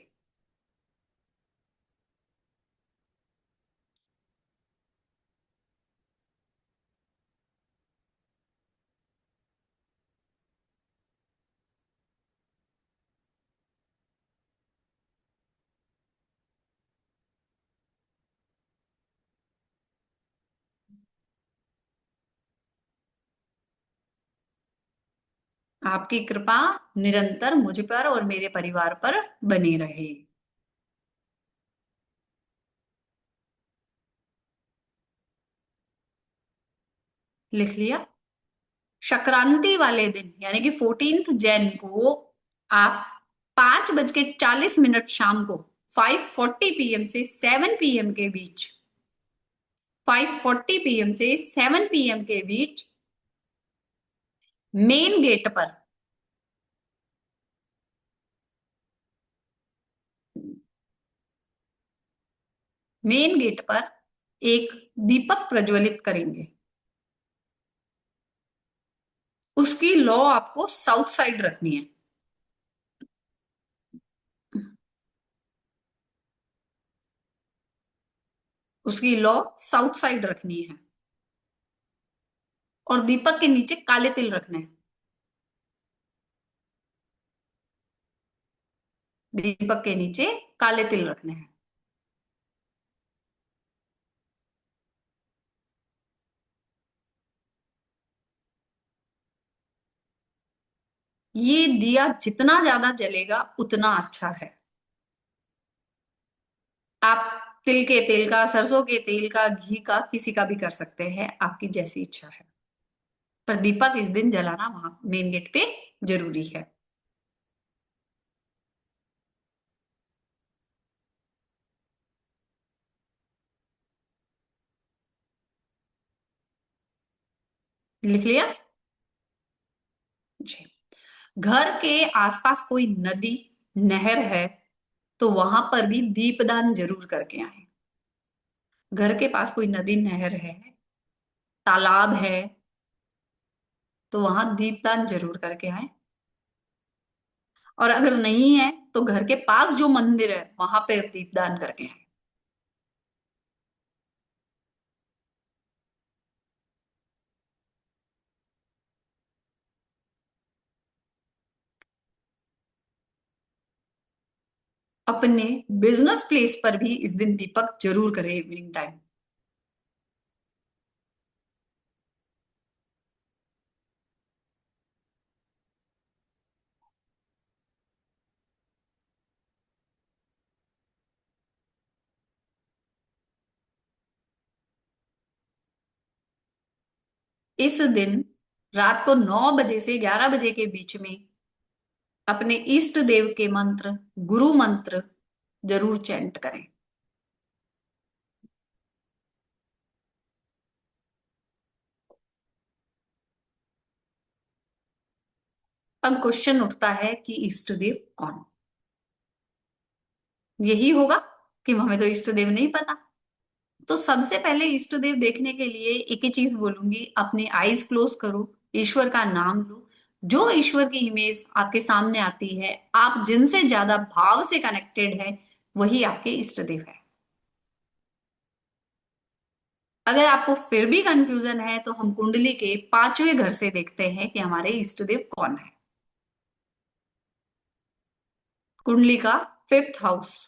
आपकी कृपा निरंतर मुझ पर और मेरे परिवार पर बनी रहे। लिख लिया। संक्रांति वाले दिन यानी कि 14 जैन को आप 5:40 शाम को 5:40 PM से 7 PM के बीच 5:40 PM से 7 PM के बीच मेन गेट पर एक दीपक प्रज्वलित करेंगे। उसकी लौ आपको साउथ साइड रखनी है। उसकी लौ साउथ साइड रखनी है और दीपक के नीचे काले तिल रखने हैं। दीपक के नीचे काले तिल रखने हैं। ये दिया जितना ज्यादा जलेगा उतना अच्छा है। आप तिल के तेल का, सरसों के तेल का, घी का, किसी का भी कर सकते हैं, आपकी जैसी इच्छा है। पर दीपक इस दिन जलाना वहां मेन गेट पे जरूरी है। लिख लिया जी। घर के आसपास कोई नदी, नहर है तो वहां पर भी दीपदान जरूर करके आए। घर के पास कोई नदी, नहर है, तालाब है तो वहां दीपदान जरूर करके आए। और अगर नहीं है तो घर के पास जो मंदिर है वहां पे दीपदान करके आए। अपने बिजनेस प्लेस पर भी इस दिन दीपक जरूर करें इवनिंग टाइम। इस दिन रात को 9 बजे से 11 बजे के बीच में अपने इष्ट देव के मंत्र, गुरु मंत्र जरूर चैंट करें। अब क्वेश्चन उठता है कि इष्ट देव कौन? यही होगा कि हमें तो इष्ट देव नहीं पता। तो सबसे पहले इष्ट देव देखने के लिए एक ही चीज बोलूंगी, अपनी आईज क्लोज करो, ईश्वर का नाम लो। जो ईश्वर की इमेज आपके सामने आती है, आप जिनसे ज्यादा भाव से कनेक्टेड है, वही आपके इष्ट देव है। अगर आपको फिर भी कंफ्यूजन है तो हम कुंडली के 5वें घर से देखते हैं कि हमारे इष्ट देव कौन है। कुंडली का 5th हाउस।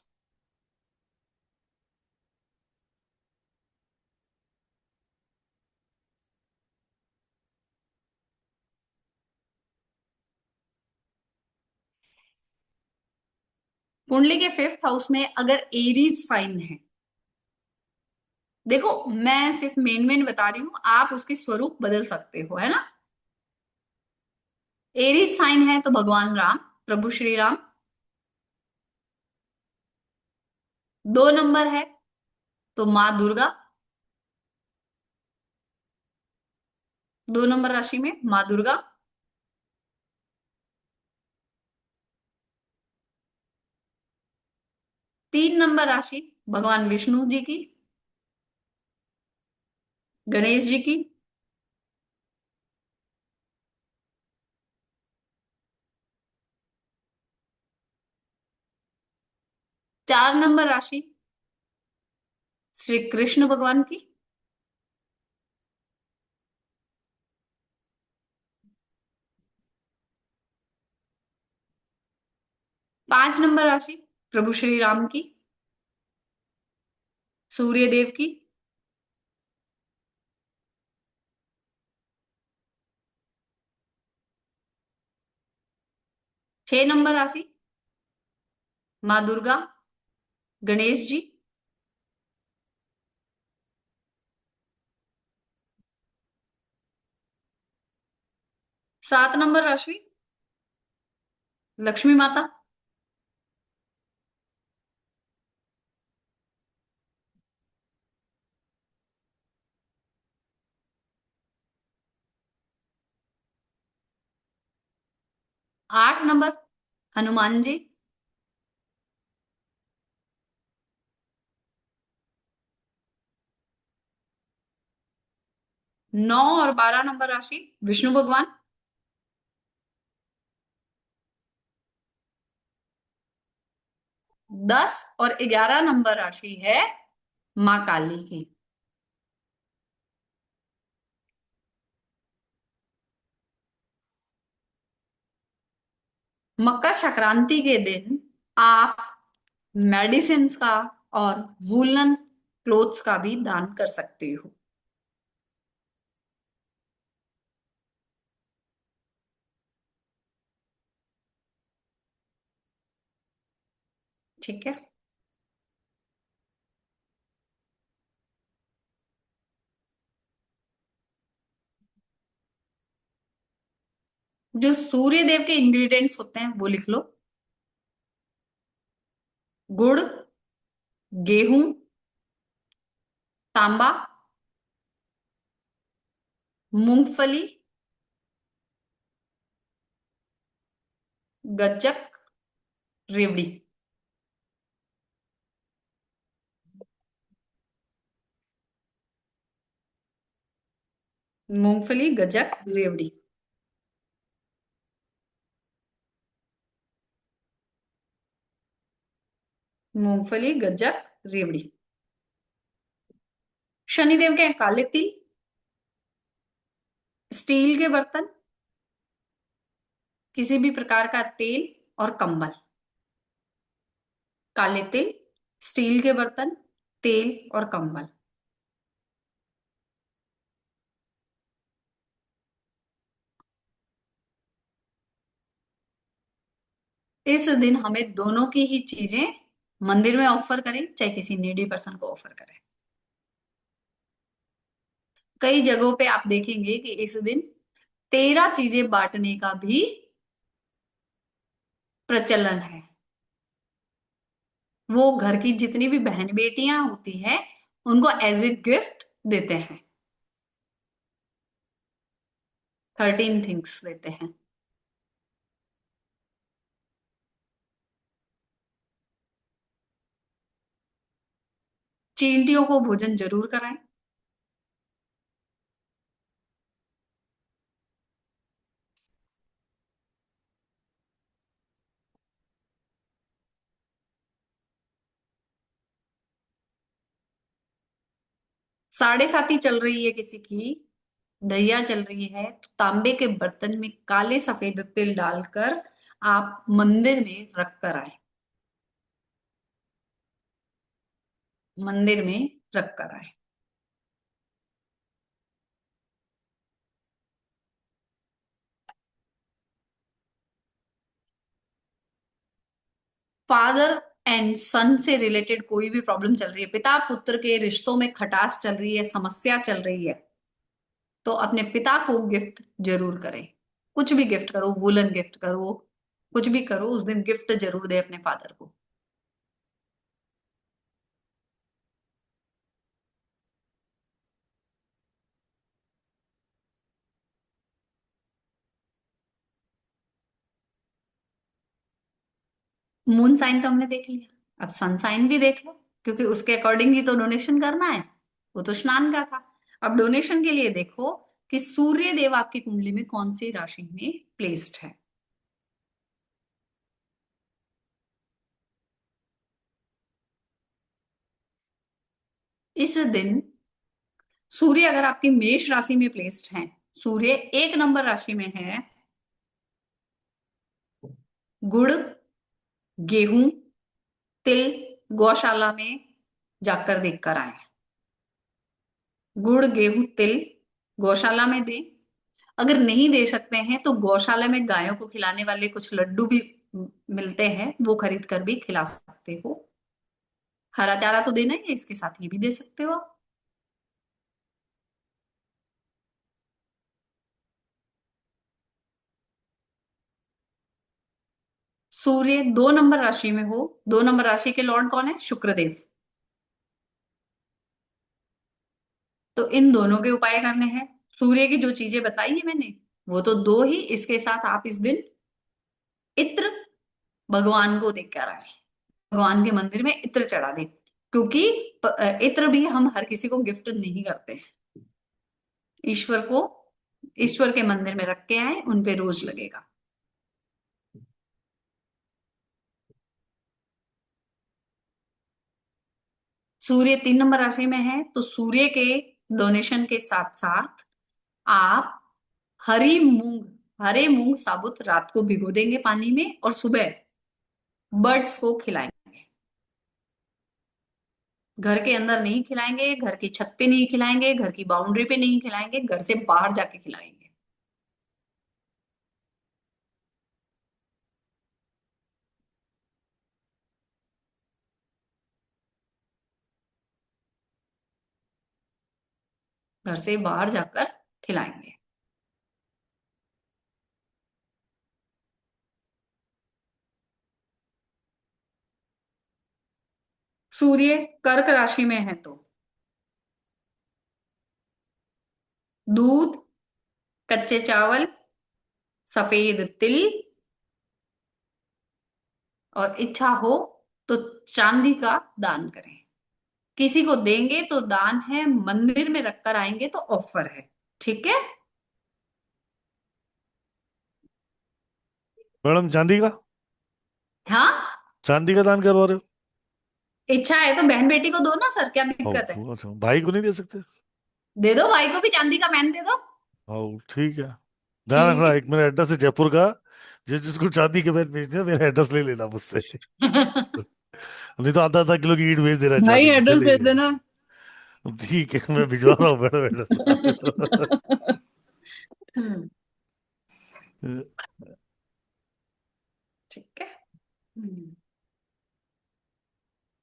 कुंडली के 5th हाउस में अगर एरीज साइन है, देखो मैं सिर्फ मेन मेन बता रही हूं, आप उसकी स्वरूप बदल सकते हो, है ना। एरीज साइन है तो भगवान राम, प्रभु श्री राम। 2 नंबर है तो माँ दुर्गा। 2 नंबर राशि में माँ दुर्गा। 3 नंबर राशि भगवान विष्णु जी की, गणेश जी की। 4 नंबर राशि श्री कृष्ण भगवान की। 5 नंबर राशि प्रभु श्री राम की, सूर्य देव की। 6 नंबर राशि माँ दुर्गा, गणेश जी। 7 नंबर राशि लक्ष्मी माता। 8 नंबर हनुमान जी। 9 और 12 नंबर राशि विष्णु भगवान। 10 और 11 नंबर राशि है माँ काली की। मकर संक्रांति के दिन आप मेडिसिन का और वूलन क्लोथ्स का भी दान कर सकते हो। ठीक है। जो सूर्य देव के इंग्रेडिएंट्स होते हैं वो लिख लो। गुड़, गेहूं, तांबा, मूंगफली, गज्जक, रेवड़ी। मूंगफली, गज्जक, रेवड़ी। मूंगफली, गज्जक, रेवड़ी। शनिदेव के काले तिल, स्टील के बर्तन, किसी भी प्रकार का तेल और कंबल। काले तिल, स्टील के बर्तन, तेल और कंबल। इस दिन हमें दोनों की ही चीजें मंदिर में ऑफर करें, चाहे किसी नीडी पर्सन को ऑफर करें। कई जगहों पे आप देखेंगे कि इस दिन 13 चीजें बांटने का भी प्रचलन है। वो घर की जितनी भी बहन बेटियां होती हैं उनको एज ए गिफ्ट देते हैं। 13 थिंग्स देते हैं। चींटियों को भोजन जरूर कराएं। साढ़े साती चल रही है किसी की, दैया चल रही है, तो तांबे के बर्तन में काले सफेद तिल डालकर आप मंदिर में रख कर आए। मंदिर में रख कर आए। फादर एंड सन से रिलेटेड कोई भी प्रॉब्लम चल रही है, पिता पुत्र के रिश्तों में खटास चल रही है, समस्या चल रही है, तो अपने पिता को गिफ्ट जरूर करें। कुछ भी गिफ्ट करो, वुलन गिफ्ट करो, कुछ भी करो, उस दिन गिफ्ट जरूर दे अपने फादर को। मून साइन तो हमने देख लिया, अब सन साइन भी देख लो, क्योंकि उसके अकॉर्डिंग ही तो डोनेशन करना है। वो तो स्नान का था। अब डोनेशन के लिए देखो कि सूर्य देव आपकी कुंडली में कौन सी राशि में प्लेस्ड है। इस दिन सूर्य अगर आपकी मेष राशि में प्लेस्ड है, सूर्य 1 नंबर राशि में है, गुड़, गेहूं, तिल गौशाला में जाकर देखकर आए। गुड़, गेहूं, तिल गौशाला में दें। अगर नहीं दे सकते हैं तो गौशाला में गायों को खिलाने वाले कुछ लड्डू भी मिलते हैं वो खरीद कर भी खिला सकते हो। हरा चारा तो देना ही है, इसके साथ ये भी दे सकते हो आप। सूर्य 2 नंबर राशि में हो, 2 नंबर राशि के लॉर्ड कौन है? शुक्रदेव। तो इन दोनों के उपाय करने हैं। सूर्य की जो चीजें बताई है मैंने वो तो दो ही, इसके साथ आप इस दिन इत्र भगवान को देकर आए, भगवान के मंदिर में इत्र चढ़ा दे, क्योंकि इत्र भी हम हर किसी को गिफ्ट नहीं करते हैं। ईश्वर को, ईश्वर के मंदिर में रख के आए, उनपे रोज लगेगा। सूर्य 3 नंबर राशि में है, तो सूर्य के डोनेशन के साथ साथ आप हरी मूंग, हरे मूंग साबुत रात को भिगो देंगे पानी में, और सुबह बर्ड्स को खिलाएंगे। घर के अंदर नहीं खिलाएंगे, घर की छत पे नहीं खिलाएंगे, घर की बाउंड्री पे नहीं खिलाएंगे, घर से बाहर जाके खिलाएंगे। घर से बाहर जाकर खिलाएंगे। सूर्य कर्क राशि में है तो दूध, कच्चे चावल, सफेद तिल, और इच्छा हो तो चांदी का दान करें। किसी को देंगे तो दान है, मंदिर में रखकर आएंगे तो ऑफर है। ठीक है? मैडम चांदी का, हाँ, चांदी का दान करवा रहे इच्छा है तो बहन बेटी को दो ना सर, क्या हो? दिक्कत है? अच्छा, भाई को नहीं दे सकते? दे दो, भाई को भी चांदी का मैन दे दो। ठीक है। ध्यान ठीक रखना, एक मेरा एड्रेस है जयपुर का, जिसको चांदी के बैन भेजने हैं, मेरा एड्रेस ले लेना मुझसे। है। नहीं तो आधा आधा किलो की ईंट भेज देना भाई चांदी की, एड्रेस भेज चलेगी। देना। ठीक है, मैं भिजवा रहा हूँ मैडम एड्रेस। हम्म, ठीक है।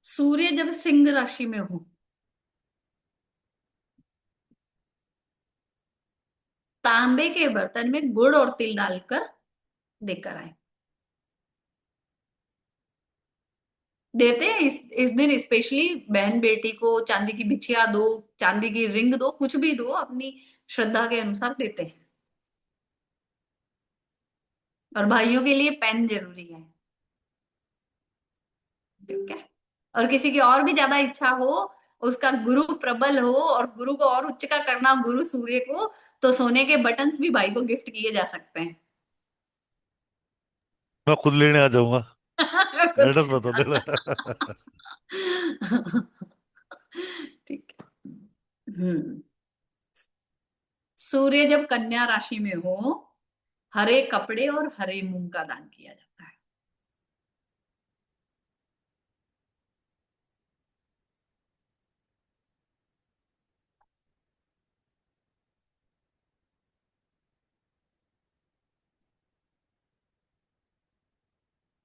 सूर्य जब सिंह राशि में हो, तांबे के बर्तन में गुड़ और तिल डालकर देकर आए। देते हैं इस दिन स्पेशली बहन बेटी को चांदी की बिछिया दो, चांदी की रिंग दो, कुछ भी दो, अपनी श्रद्धा के अनुसार देते हैं। और भाइयों के लिए पेन जरूरी है। ठीक है? और किसी की और भी ज्यादा इच्छा हो, उसका गुरु प्रबल हो और गुरु को और उच्च का करना, गुरु सूर्य को, तो सोने के बटन्स भी भाई को गिफ्ट किए जा सकते हैं। मैं खुद लेने आ जाऊंगा, खुद एड्रेस ले बता देना। ठीक है। सूर्य जब कन्या राशि में हो, हरे कपड़े और हरे मूंग का दान किया जाता है।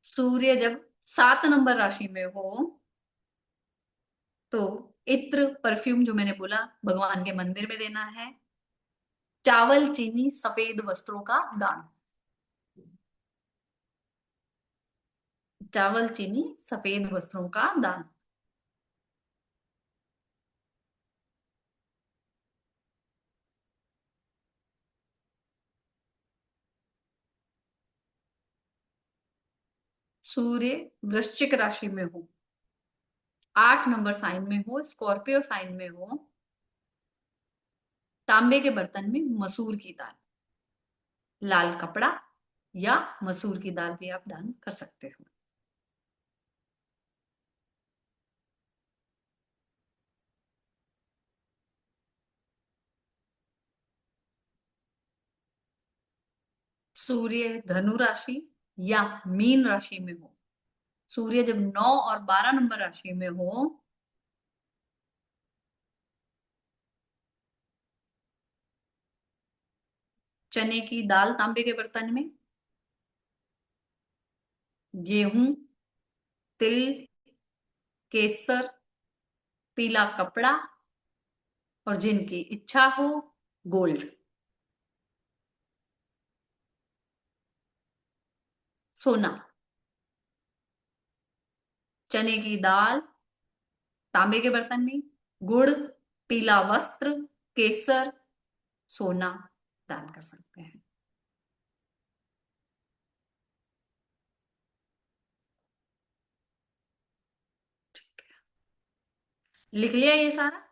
सूर्य जब 7 नंबर राशि में हो, तो इत्र परफ्यूम जो मैंने बोला भगवान के मंदिर में देना है। चावल, चीनी, सफेद वस्त्रों का दान। चावल, चीनी, सफेद वस्त्रों का दान। सूर्य वृश्चिक राशि में हो, 8 नंबर साइन में हो, स्कॉर्पियो साइन में हो, तांबे के बर्तन में मसूर की दाल, लाल कपड़ा या मसूर की दाल भी आप दान कर सकते हो। सूर्य धनु राशि या मीन राशि में हो, सूर्य जब 9 और 12 नंबर राशि में हो, चने की दाल तांबे के बर्तन में, गेहूं, तिल, केसर, पीला कपड़ा और जिनकी इच्छा हो गोल्ड। सोना, चने की दाल तांबे के बर्तन में, गुड़, पीला वस्त्र, केसर, सोना दान कर सकते हैं। लिख लिया ये सारा।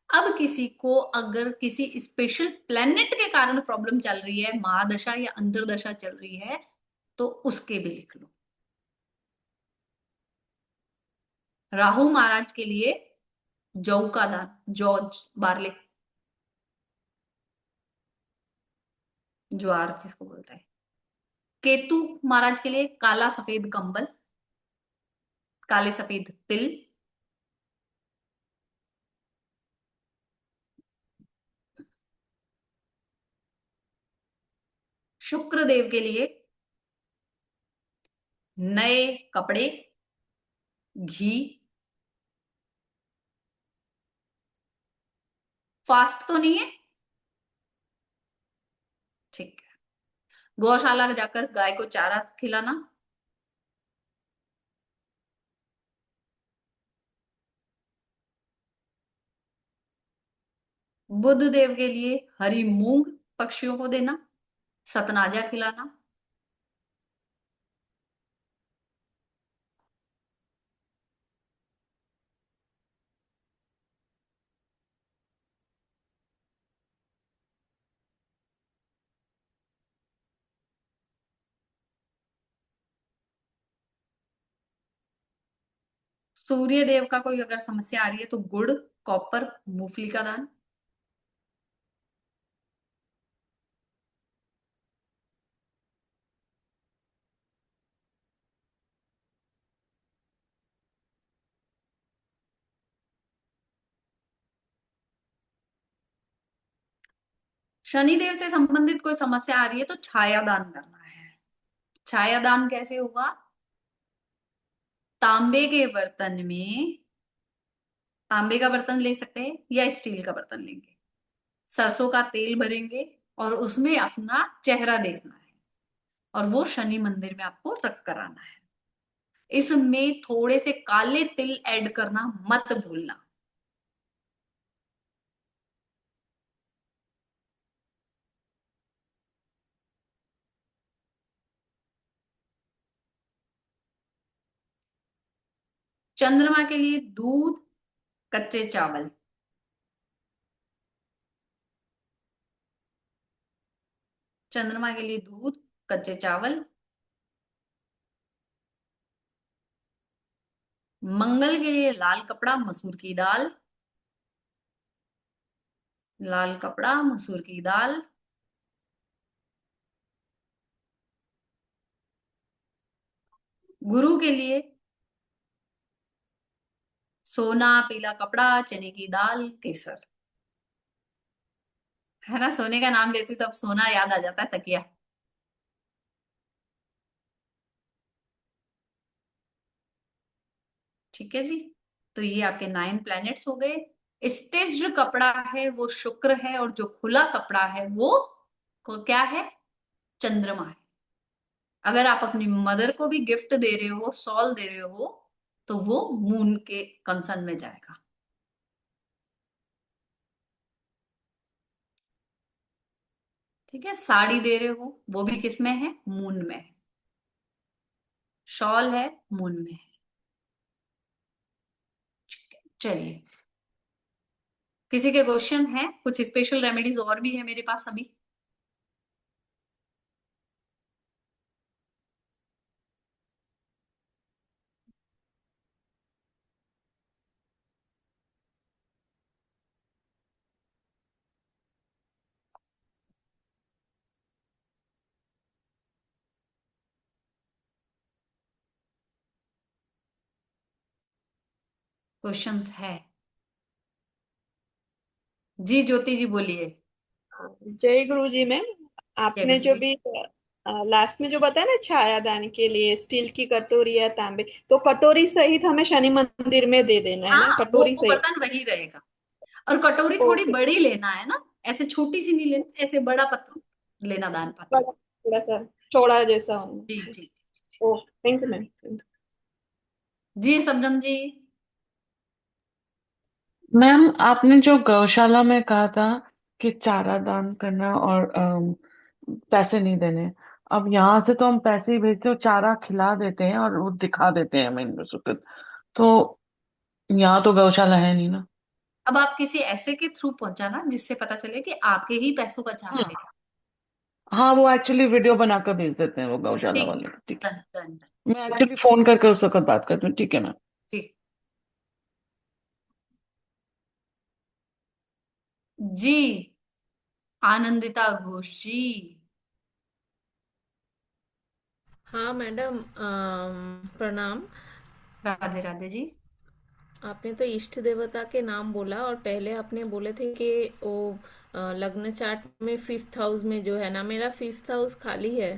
अब किसी को अगर किसी स्पेशल प्लेनेट के कारण प्रॉब्लम चल रही है, महादशा या अंतरदशा चल रही है, तो उसके भी लिख लो। राहु महाराज के लिए जौ का दान, जौ, बार्ले, ज्वार जिसको बोलते हैं। केतु महाराज के लिए काला सफेद कंबल, काले सफेद तिल। शुक्र देव के लिए नए कपड़े, घी। फास्ट तो नहीं है? ठीक है। गौशाला जाकर गाय को चारा खिलाना। बुध देव के लिए हरी मूंग पक्षियों को देना, सतनाजा खिलाना। सूर्य देव का कोई अगर समस्या आ रही है तो गुड़, कॉपर, मूंगफली का दान। शनि देव से संबंधित कोई समस्या आ रही है तो छाया दान करना है। छाया दान कैसे होगा? तांबे के बर्तन में, तांबे का बर्तन ले सकते हैं या स्टील का बर्तन लेंगे, सरसों का तेल भरेंगे और उसमें अपना चेहरा देखना है और वो शनि मंदिर में आपको रख कर आना है। इसमें थोड़े से काले तिल ऐड करना मत भूलना। चंद्रमा के लिए दूध, कच्चे चावल। चंद्रमा के लिए दूध, कच्चे चावल। मंगल के लिए लाल कपड़ा, मसूर की दाल। लाल कपड़ा, मसूर की दाल। गुरु के लिए सोना, पीला कपड़ा, चने की दाल, केसर। है ना, सोने का नाम लेती तो अब सोना याद आ जाता है, तकिया। ठीक है जी। तो ये आपके 9 प्लैनेट्स हो गए। स्टिच्ड कपड़ा है वो शुक्र है और जो खुला कपड़ा है वो क्या है? चंद्रमा है। अगर आप अपनी मदर को भी गिफ्ट दे रहे हो, सॉल दे रहे हो, तो वो मून के कंसर्न में जाएगा। ठीक है। साड़ी दे रहे हो वो भी किस में है? मून में है। शॉल है, मून में है। चलिए, किसी के क्वेश्चन है? कुछ स्पेशल रेमेडीज और भी है मेरे पास अभी। क्वेश्चंस है? जी ज्योति जी बोलिए। जय गुरु जी मैम। क्या आपने गुरु जो जी? भी लास्ट में जो बताया ना छायादान के लिए स्टील की कटोरी या तांबे, तो कटोरी सहित हमें शनि मंदिर में दे देना है ना, हाँ, कटोरी वो सहित। बर्तन वही रहेगा। और कटोरी थोड़ी ओके, बड़ी लेना है ना, ऐसे छोटी सी नहीं लेना, ऐसे बड़ा पत्र लेना, दान पात्र। बड़ा थोड़ा सा चौड़ा जैसा होना जी चाहिए। जी जी जी ओ, थैंक यू मैम। जी सबनम जी। मैम आपने जो गौशाला में कहा था कि चारा दान करना और पैसे नहीं देने, अब यहाँ से तो हम पैसे ही भेजते हो, चारा खिला देते हैं और वो दिखा देते हैं हमें सुकृत, तो यहाँ तो गौशाला है नहीं ना। अब आप किसी ऐसे के थ्रू पहुंचाना जिससे पता चले कि आपके ही पैसों का चारा हाँ दे रहे हाँ, वो एक्चुअली वीडियो बनाकर भेज देते हैं वो गौशाला हैं। ठीक वाले, है, ठीक है। Done done done. मैं एक्चुअली फोन करके उस वक्त बात करती हूँ, ठीक है मैम। जी जी आनंदिता घोष जी। हाँ मैडम, प्रणाम। राधे राधे जी। आपने तो इष्ट देवता के नाम बोला और पहले आपने बोले थे कि वो लग्न चार्ट में 5th हाउस में जो है ना, मेरा 5th हाउस खाली है।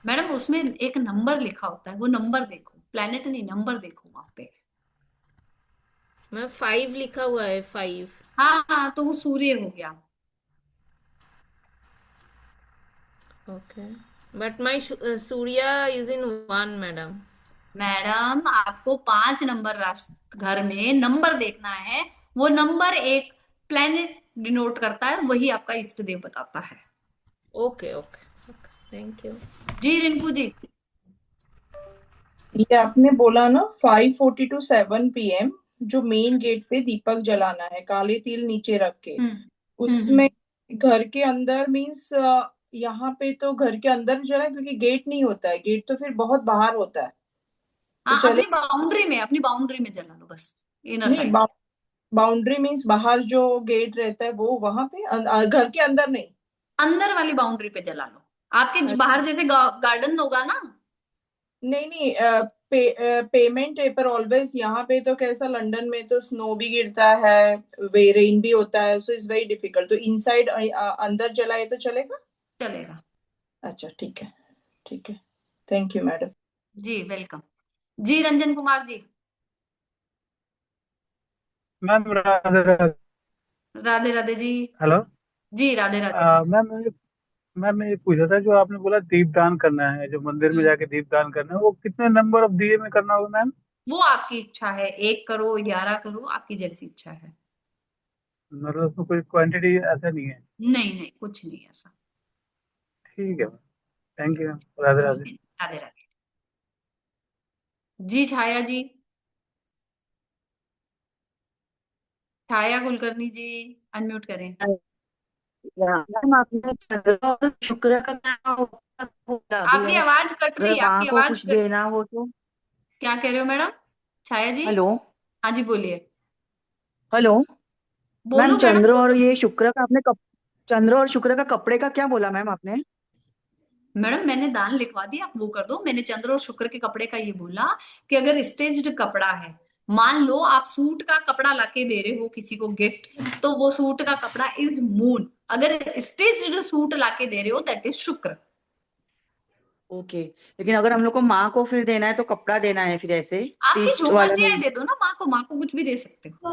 मैडम उसमें एक नंबर लिखा होता है, वो नंबर देखो, प्लेनेट नहीं नंबर देखो वहां पे। मैं 5 लिखा हुआ है, 5। हाँ हाँ, तो वो सूर्य हो गया। Okay, but my Surya is in 1 madam. Madam आपको 5 नंबर राशि घर में नंबर देखना है, वो नंबर एक प्लेनेट डिनोट करता है, वही आपका इष्ट देव बताता है। Okay okay okay, thank you. जी रिंकू जी। ये आपने बोला ना 5:40 to 7 PM, जो मेन गेट पे दीपक जलाना है काले तिल नीचे रख के, उसमें घर के अंदर मीन्स यहाँ पे तो घर के अंदर जला, क्योंकि गेट नहीं होता है, गेट तो फिर बहुत बाहर होता है, तो हाँ, चले। अपनी बाउंड्री में जला लो बस, इनर नहीं, साइड। बाउंड्री मीन्स बाहर जो गेट रहता है वो वहां पे, घर के अंदर नहीं। अंदर वाली बाउंड्री पे जला लो, आपके अच्छा। बाहर जैसे गार्डन होगा ना। नहीं नहीं, पेमेंट है पर ऑलवेज यहाँ पे तो कैसा, लंदन में तो स्नो भी गिरता है, वे रेन भी होता है, सो इट्स वेरी डिफिकल्ट, तो इनसाइड अंदर जलाए तो चलेगा। चलेगा। अच्छा ठीक है, ठीक है, थैंक यू मैडम। जी वेलकम। जी रंजन कुमार जी। मैम राधे राधे। राधे राधे जी। हेलो। जी राधे राधे। मैम मैं ये पूछा था, जो आपने बोला दीपदान करना है, जो मंदिर में जाके दीपदान करना है, वो कितने नंबर ऑफ दिए में करना होगा मैम? वो आपकी इच्छा है, 1 करो 11 करो, आपकी जैसी इच्छा है। मतलब उसमें कोई क्वांटिटी ऐसा नहीं है? नहीं नहीं, कुछ नहीं ऐसा। ठीक है ma'am, thank you ma'am, Radhe Radhe. Radhe Radhe. जी छाया जी। छाया कुलकर्णी जी, अनम्यूट करें। मैम आपने चंद्र और शुक्र का क्या बोला अभी आपकी है, आवाज कट रही अगर है, माँ आपकी को आवाज कुछ कट। देना हो तो? क्या कह रहे हो मैडम? छाया जी। हेलो। हाँ जी बोलिए। हेलो मैम, बोलो मैडम चंद्र और बोलो। ये शुक्र का आपने चंद्र और शुक्र का कपड़े का क्या बोला मैम आपने? मैडम मैंने दान लिखवा दिया, आप वो कर दो। मैंने चंद्र और शुक्र के कपड़े का ये बोला कि अगर स्टेज्ड कपड़ा है, मान लो आप सूट का कपड़ा लाके दे रहे हो किसी को गिफ्ट, तो वो सूट का कपड़ा इज मून। अगर स्टेज्ड सूट लाके दे रहे हो दैट इज शुक्र। ओके, लेकिन अगर हम लोग को माँ को फिर देना है तो कपड़ा देना है, फिर ऐसे आपकी स्टिच्ड जो वाला मर्जी है नहीं? दे दो ना माँ को, माँ को कुछ भी दे सकते हो।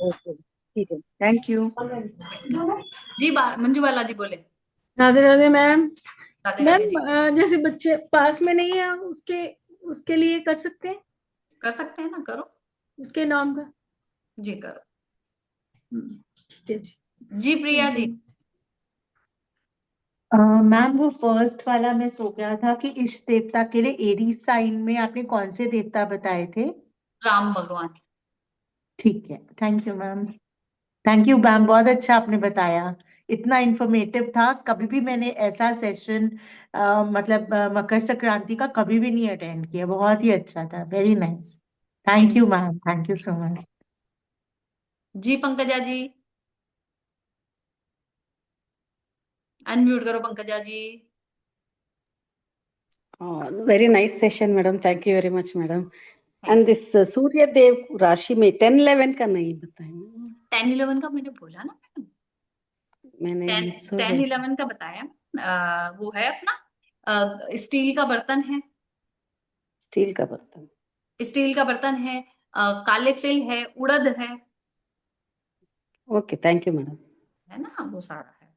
ओके ठीक है, थैंक यू। जी मंजू बाला जी बोले। राधे राधे मैम। राधे राधे जी। मैम जैसे बच्चे पास में नहीं है, उसके उसके लिए कर सकते हैं? कर सकते हैं ना, करो। उसके नाम का। जी करो। ठीक है जी। जी प्रिया जी। मैम वो फर्स्ट वाला मैं सो गया था कि इष्ट देवता के लिए एरीज साइन में आपने कौन से देवता बताए थे? राम भगवान। ठीक है, thank you ma'am. Thank you ma'am, बहुत अच्छा आपने बताया, इतना इंफॉर्मेटिव था। कभी भी मैंने ऐसा सेशन मतलब मकर संक्रांति का कभी भी नहीं अटेंड किया, बहुत ही अच्छा था, very nice. Thank you ma'am, thank you so much. जी पंकजा जी, अनम्यूट करो पंकजा जी। Very nice session, madam. Thank you very much, madam. And this Surya Dev राशि में 10-11 का नहीं बताया। 10-11 का मैंने बोला ना मैडम, मैंने 10-11 का बताया। वो है अपना स्टील का बर्तन है, स्टील का बर्तन। स्टील का बर्तन है, काले तिल है, उड़द है ओके, थैंक यू मैडम। ना, वो सारा है।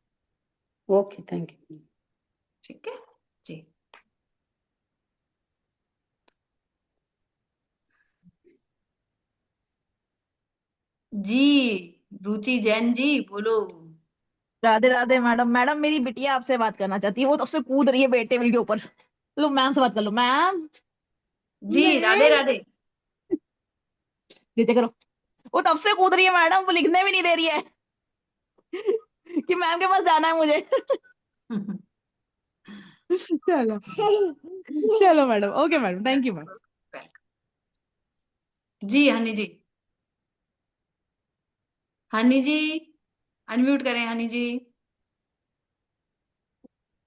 Okay, thank you. ठीक है जी। जी रुचि जैन जी बोलो। राधे राधे मैडम। मैडम मेरी बिटिया आपसे बात करना चाहती है, वो तब से कूद रही है बेटे टेबल के ऊपर। लो मैम से बात कर लो। मैम जी राधे मैम राधे। नीचे करो। वो तब से कूद रही है मैडम, वो लिखने भी नहीं दे रही है कि मैम के पास जाना है मुझे चलो चलो madam, okay madam, thank you ma'am. जी हनी जी, हनी जी अनम्यूट करें हनी जी।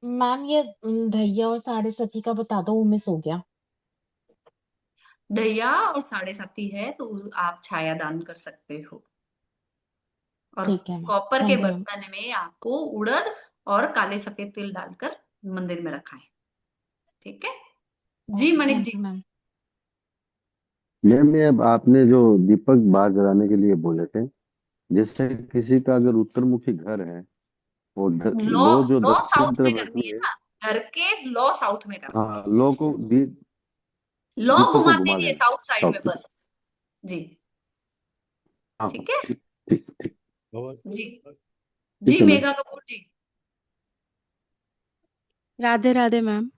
मैम ये भैया और साढ़े सती का बता दो, वो मिस हो गया। ढैया और साढ़े साती है तो आप छाया दान कर सकते हो, और ठीक है मैम, कॉपर के थैंक यू मैम। बर्तन में आपको उड़द और काले सफेद तिल डालकर मंदिर में रखा है। ठीक है जी ओके, मणिक थैंक जी। You ma'am. मैम ये अब आपने जो दीपक बार जलाने के लिए बोले थे, जैसे किसी का अगर उत्तरमुखी घर है, वो लॉ लो जो लॉ दक्षिण साउथ में तरफ करनी है रखेंगे। ना, घर के लॉ साउथ में करना है। हाँ, लो को लॉ दीपक को घुमा घुमा दीजिए देना साउथ साइड में साउथ की बस। तरफ। जी हाँ हाँ, ठीक है ठीक ठीक ठीक। जी। जी ठीक है मैम। मेघा कपूर जी। राधे राधे मैम।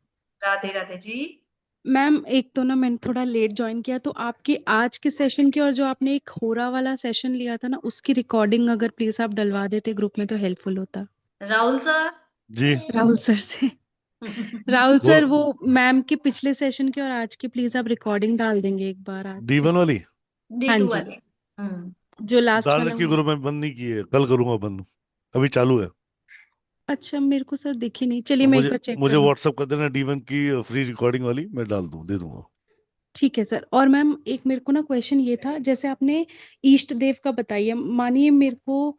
राधे राधे जी। मैम एक तो ना मैंने थोड़ा लेट ज्वाइन किया, तो आपकी आज के सेशन की और जो आपने एक होरा वाला सेशन लिया था ना, उसकी रिकॉर्डिंग अगर प्लीज आप डलवा देते ग्रुप में तो हेल्पफुल होता। राहुल सर। जी राहुल सर से। राहुल वो सर वो मैम के पिछले सेशन की और आज की प्लीज आप रिकॉर्डिंग डाल देंगे एक बार आज की। D1 वाली हाँ D2 जी, वाले। हम्म। जो लास्ट डाल वाला रखी हुआ। ग्रुप में, बंद नहीं की है, कल करूंगा बंद, अभी चालू है। अच्छा, मेरे को सर दिखी नहीं, चलिए और मैं एक मुझे बार चेक कर मुझे लूँ। व्हाट्सअप कर देना D1 की फ्री रिकॉर्डिंग वाली, मैं डाल दूँ, दे दूंगा। ठीक है सर। और मैम एक मेरे को ना क्वेश्चन ये था, जैसे आपने इष्ट देव का बताइए, मानिए मेरे को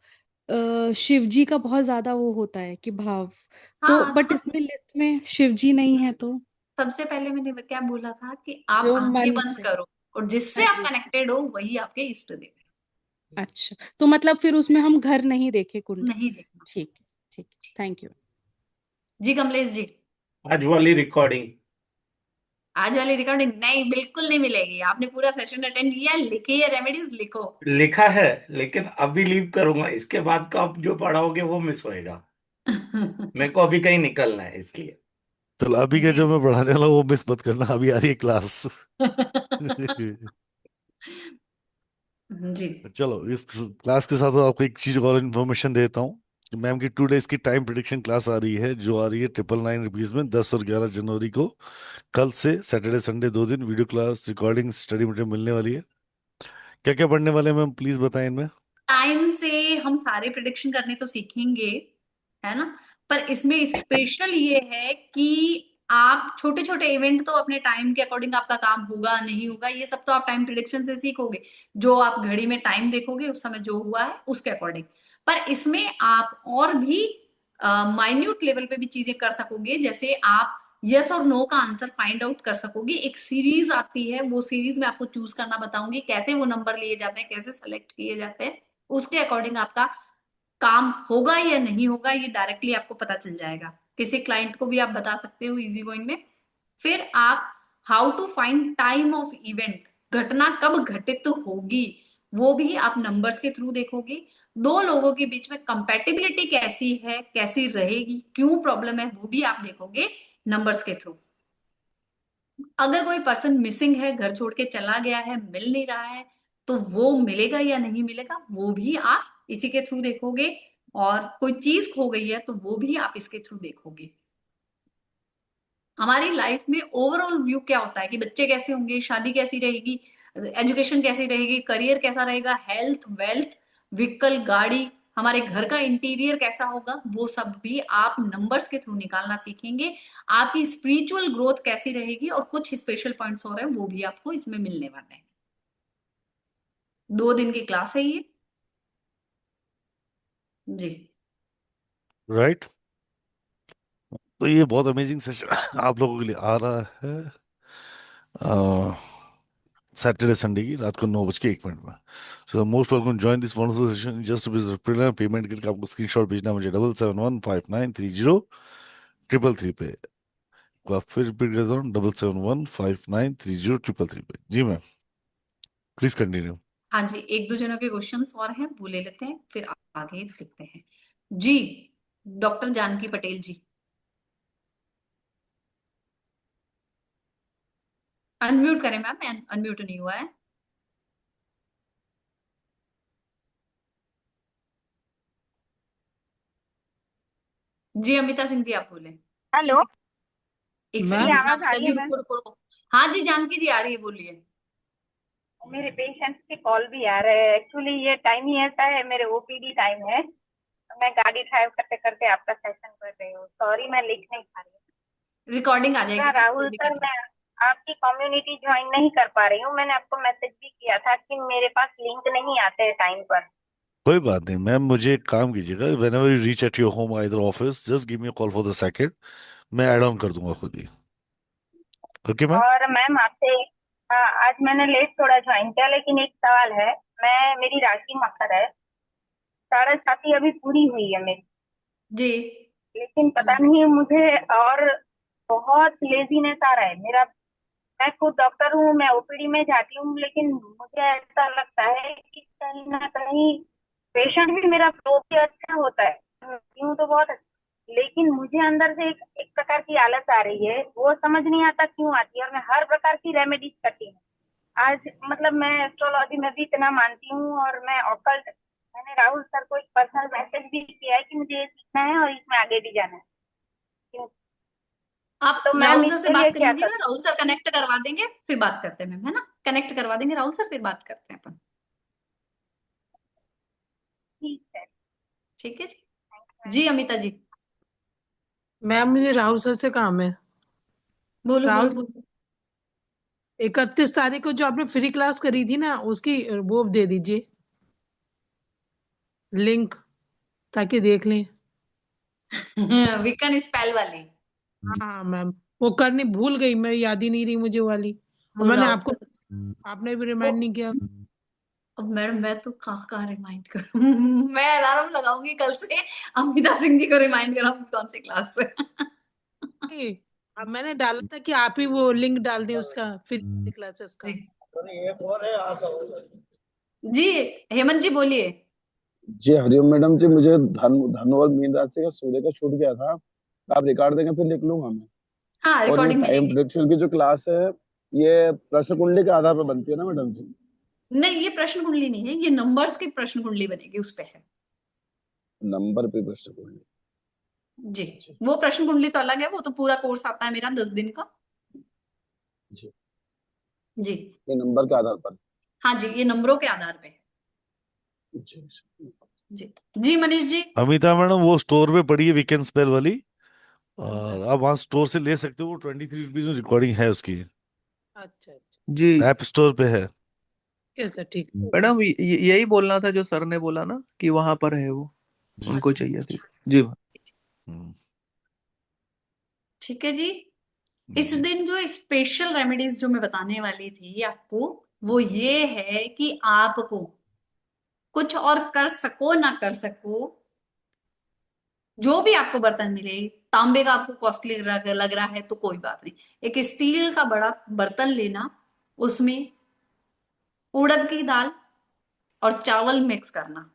शिव जी का बहुत ज्यादा वो होता है कि भाव, तो हाँ तो बट बस इसमें लिस्ट में शिव जी नहीं है तो। सबसे पहले मैंने क्या बोला था कि आप जो आंखें मन बंद से। करो और हाँ जिससे आप जी। कनेक्टेड हो वही आपके इष्ट देव है। अच्छा, तो मतलब फिर उसमें हम घर नहीं देखे कुंडली। नहीं देखना। ठीक है, ठीक है, थैंक यू। जी कमलेश जी। आज वाली रिकॉर्डिंग आज वाली रिकॉर्डिंग नहीं, बिल्कुल नहीं मिलेगी। आपने पूरा सेशन अटेंड किया, लिखी है रेमेडीज, लिखो। लिखा है, लेकिन अभी लीव करूंगा, इसके बाद का आप जो पढ़ाओगे वो मिस होएगा। मेरे को अभी कहीं निकलना है इसलिए। चलो अभी के जो मैं पढ़ाने वाला हूँ वो मिस मत करना, अभी आ रही है क्लास जी चलो इस क्लास के साथ आपको एक चीज और इन्फॉर्मेशन देता हूँ कि मैम की 2 डेज की टाइम प्रिडिक्शन क्लास आ रही है, जो आ रही है 999 रुपीज में, 10 और 11 जनवरी को। कल से सैटरडे संडे 2 दिन video class, recording, study material मिलने वाली है। क्या क्या पढ़ने वाले हैं मैम, प्लीज बताएं इनमें। टाइम से हम सारे प्रिडिक्शन करने तो सीखेंगे, है ना, पर इसमें स्पेशल ये है कि आप छोटे छोटे इवेंट तो अपने टाइम के अकॉर्डिंग आपका काम होगा नहीं होगा, ये सब तो आप टाइम प्रिडिक्शन से सीखोगे। जो आप घड़ी में टाइम देखोगे उस समय जो हुआ है उसके अकॉर्डिंग, पर इसमें आप और भी माइन्यूट लेवल पे भी चीजें कर सकोगे। जैसे आप यस और नो का आंसर फाइंड आउट कर सकोगे। एक सीरीज आती है, वो सीरीज में आपको चूज करना बताऊंगी, कैसे वो नंबर लिए जाते हैं, कैसे सेलेक्ट किए जाते हैं, उसके अकॉर्डिंग आपका काम होगा या नहीं होगा ये डायरेक्टली आपको पता चल जाएगा। किसी क्लाइंट को भी आप बता सकते हो इजी गोइंग में। फिर आप how to find time of event, घटना कब घटित होगी, वो भी आप नंबर्स के थ्रू देखोगे। दो लोगों के बीच में कंपैटिबिलिटी कैसी है, कैसी रहेगी, क्यों प्रॉब्लम है, वो भी आप देखोगे नंबर्स के थ्रू। अगर कोई पर्सन मिसिंग है, घर छोड़ के चला गया है, मिल नहीं रहा है, तो वो मिलेगा या नहीं मिलेगा वो भी आप इसी के थ्रू देखोगे। और कोई चीज खो गई है तो वो भी आप इसके थ्रू देखोगे। हमारी लाइफ में ओवरऑल व्यू क्या होता है कि बच्चे कैसे होंगे, शादी कैसी रहेगी, एजुकेशन कैसी रहेगी, करियर कैसा रहेगा, हेल्थ, वेल्थ, व्हीकल, गाड़ी, हमारे घर का इंटीरियर कैसा होगा, वो सब भी आप नंबर्स के थ्रू निकालना सीखेंगे। आपकी स्पिरिचुअल ग्रोथ कैसी रहेगी और कुछ स्पेशल पॉइंट्स और हैं वो भी आपको इसमें मिलने वाले हैं। 2 दिन की क्लास है ये। जी राइट। तो ये बहुत अमेजिंग सेशन आप लोगों के लिए आ रहा है सैटरडे संडे की रात को 9:01 में। So most welcome join this wonderful session. Just payment करके आपको स्क्रीनशॉट भेजना मुझे 7715930333 पे। आप फिर रिपीट करता हूँ 7715930333 पे। जी मैम प्लीज कंटिन्यू। हाँ जी, एक दो जनों के क्वेश्चंस और हैं, वो ले लेते हैं, फिर आगे देखते हैं। जी, डॉक्टर जानकी पटेल जी, अनम्यूट करें मैम, अनम्यूट नहीं हुआ है। जी अमिता सिंह जी आप बोले। हेलो एक मेरी सेकंड रुकना आवाज आ अमिता रही जी, है मैम? रुको रुको रुको। हाँ जी जानकी जी आ रही है, बोलिए। मेरे पेशेंट्स के कॉल भी आ रहे हैं। एक्चुअली ये टाइम ही ऐसा है, मेरे ओपीडी टाइम है। मैं गाड़ी ड्राइव करते करते आपका सेशन कर रही हूँ। सॉरी मैं लिख नहीं पा रही। रिकॉर्डिंग आ जाएगी दूसरा मैम, कोई राहुल दिक्कत सर, नहीं। मैं आपकी कम्युनिटी ज्वाइन नहीं कर पा रही हूँ। मैंने आपको मैसेज भी किया था कि मेरे पास लिंक नहीं आते हैं टाइम पर। कोई बात नहीं मैम, मुझे एक काम कीजिएगा, whenever you reach at your home either office just give me a call for the second, मैं ऐड ऑन कर दूंगा खुद ही। Okay ma'am. और मैम आपसे आज मैंने लेट थोड़ा ज्वाइन किया, लेकिन एक सवाल है। मेरी राशि मकर है, 7.5 अभी पूरी हुई है मेरी, जी लेकिन पता नहीं मुझे और बहुत लेजीनेस आ रहा है मेरा। मैं खुद डॉक्टर हूँ, मैं ओपीडी में जाती हूँ, लेकिन मुझे ऐसा लगता है कि कहीं ना कहीं पेशेंट भी मेरा फ्लो भी अच्छा होता है, यूँ तो बहुत अच्छा, लेकिन मुझे अंदर से एक प्रकार की आलस आ रही है। वो समझ नहीं आता क्यों आती है, और मैं हर प्रकार की रेमेडीज करती हूँ। आज मतलब मैं एस्ट्रोलॉजी में भी इतना मानती हूँ, और मैं ऑकल्ट, मैंने राहुल सर को एक पर्सनल मैसेज भी किया है कि मुझे ये सीखना है और इसमें आगे भी जाना है। आप तो मैम राहुल सर से इसके लिए बात कर क्या लीजिएगा, करूँ? राहुल सर कनेक्ट करवा देंगे, फिर बात करते हैं मैम, है ना। कनेक्ट करवा देंगे राहुल सर, फिर बात करते हैं अपन। ठीक है। ठीक है जी। जी अमिता जी मैम मुझे राहुल सर से काम है। बोलो बोलो राहुल, बोलो। 31 तारीख को जो आपने फ्री क्लास करी थी ना, उसकी वो दे दीजिए लिंक, ताकि देख लें। विकन स्पेल वाली। हाँ मैम, वो करनी भूल गई मैं, याद ही नहीं रही मुझे वो वाली, और वो मैंने राहुल आपको, सर, आपने भी वो रिमाइंड नहीं किया। अब मैडम मैं तो कहाँ कहाँ रिमाइंड करूँ मैं अलार्म लगाऊंगी कल से, अमिता सिंह जी को रिमाइंड कराऊंगी कौन सी क्लास से। नहीं, अब मैंने डाला था कि आप ही वो लिंक डाल दें उसका, फ्री क्लासेस का। जी हेमंत जी बोलिए। जी हरिओम मैडम जी, मुझे धन और मीन राशि का सूर्य का छूट गया था। आप रिकॉर्ड देंगे फिर लिख लूंगा मैं। हाँ और ये रिकॉर्डिंग टाइम मिलेगी। प्रेडिक्शन की जो क्लास है, ये प्रश्न कुंडली के आधार पर बनती है ना मैडम जी? नहीं ये प्रश्न कुंडली नहीं है, ये नंबर्स की प्रश्न कुंडली बनेगी, उस पे है। नंबर पे प्रश्न कुंडली? जी वो प्रश्न कुंडली तो अलग है, वो तो पूरा कोर्स आता है मेरा 10 दिन का। जी जी ये नंबर के आधार पर? हाँ जी, ये नंबरों के आधार पे। जी जी जी मनीष जी। अमिता मैडम वो स्टोर पे पड़ी है वीकेंड स्पेल वाली, और आप वहाँ स्टोर से ले सकते हो, 23 रुपीज में रिकॉर्डिंग है उसकी, अच्छा अच्छा, जी ऐप स्टोर पे है। कैसा ठीक। मैडम, यही बोलना था जो सर ने बोला ना कि वहां पर है वो, उनको चाहिए थी। जी ठीक है जी। इस दिन जो स्पेशल रेमेडीज जो मैं बताने वाली थी आपको, वो ये है कि आपको कुछ और कर सको ना कर सको, जो भी आपको बर्तन मिले, तांबे का आपको कॉस्टली लग रहा है तो कोई बात नहीं, एक स्टील का बड़ा बर्तन लेना, उसमें उड़द की दाल और चावल मिक्स करना,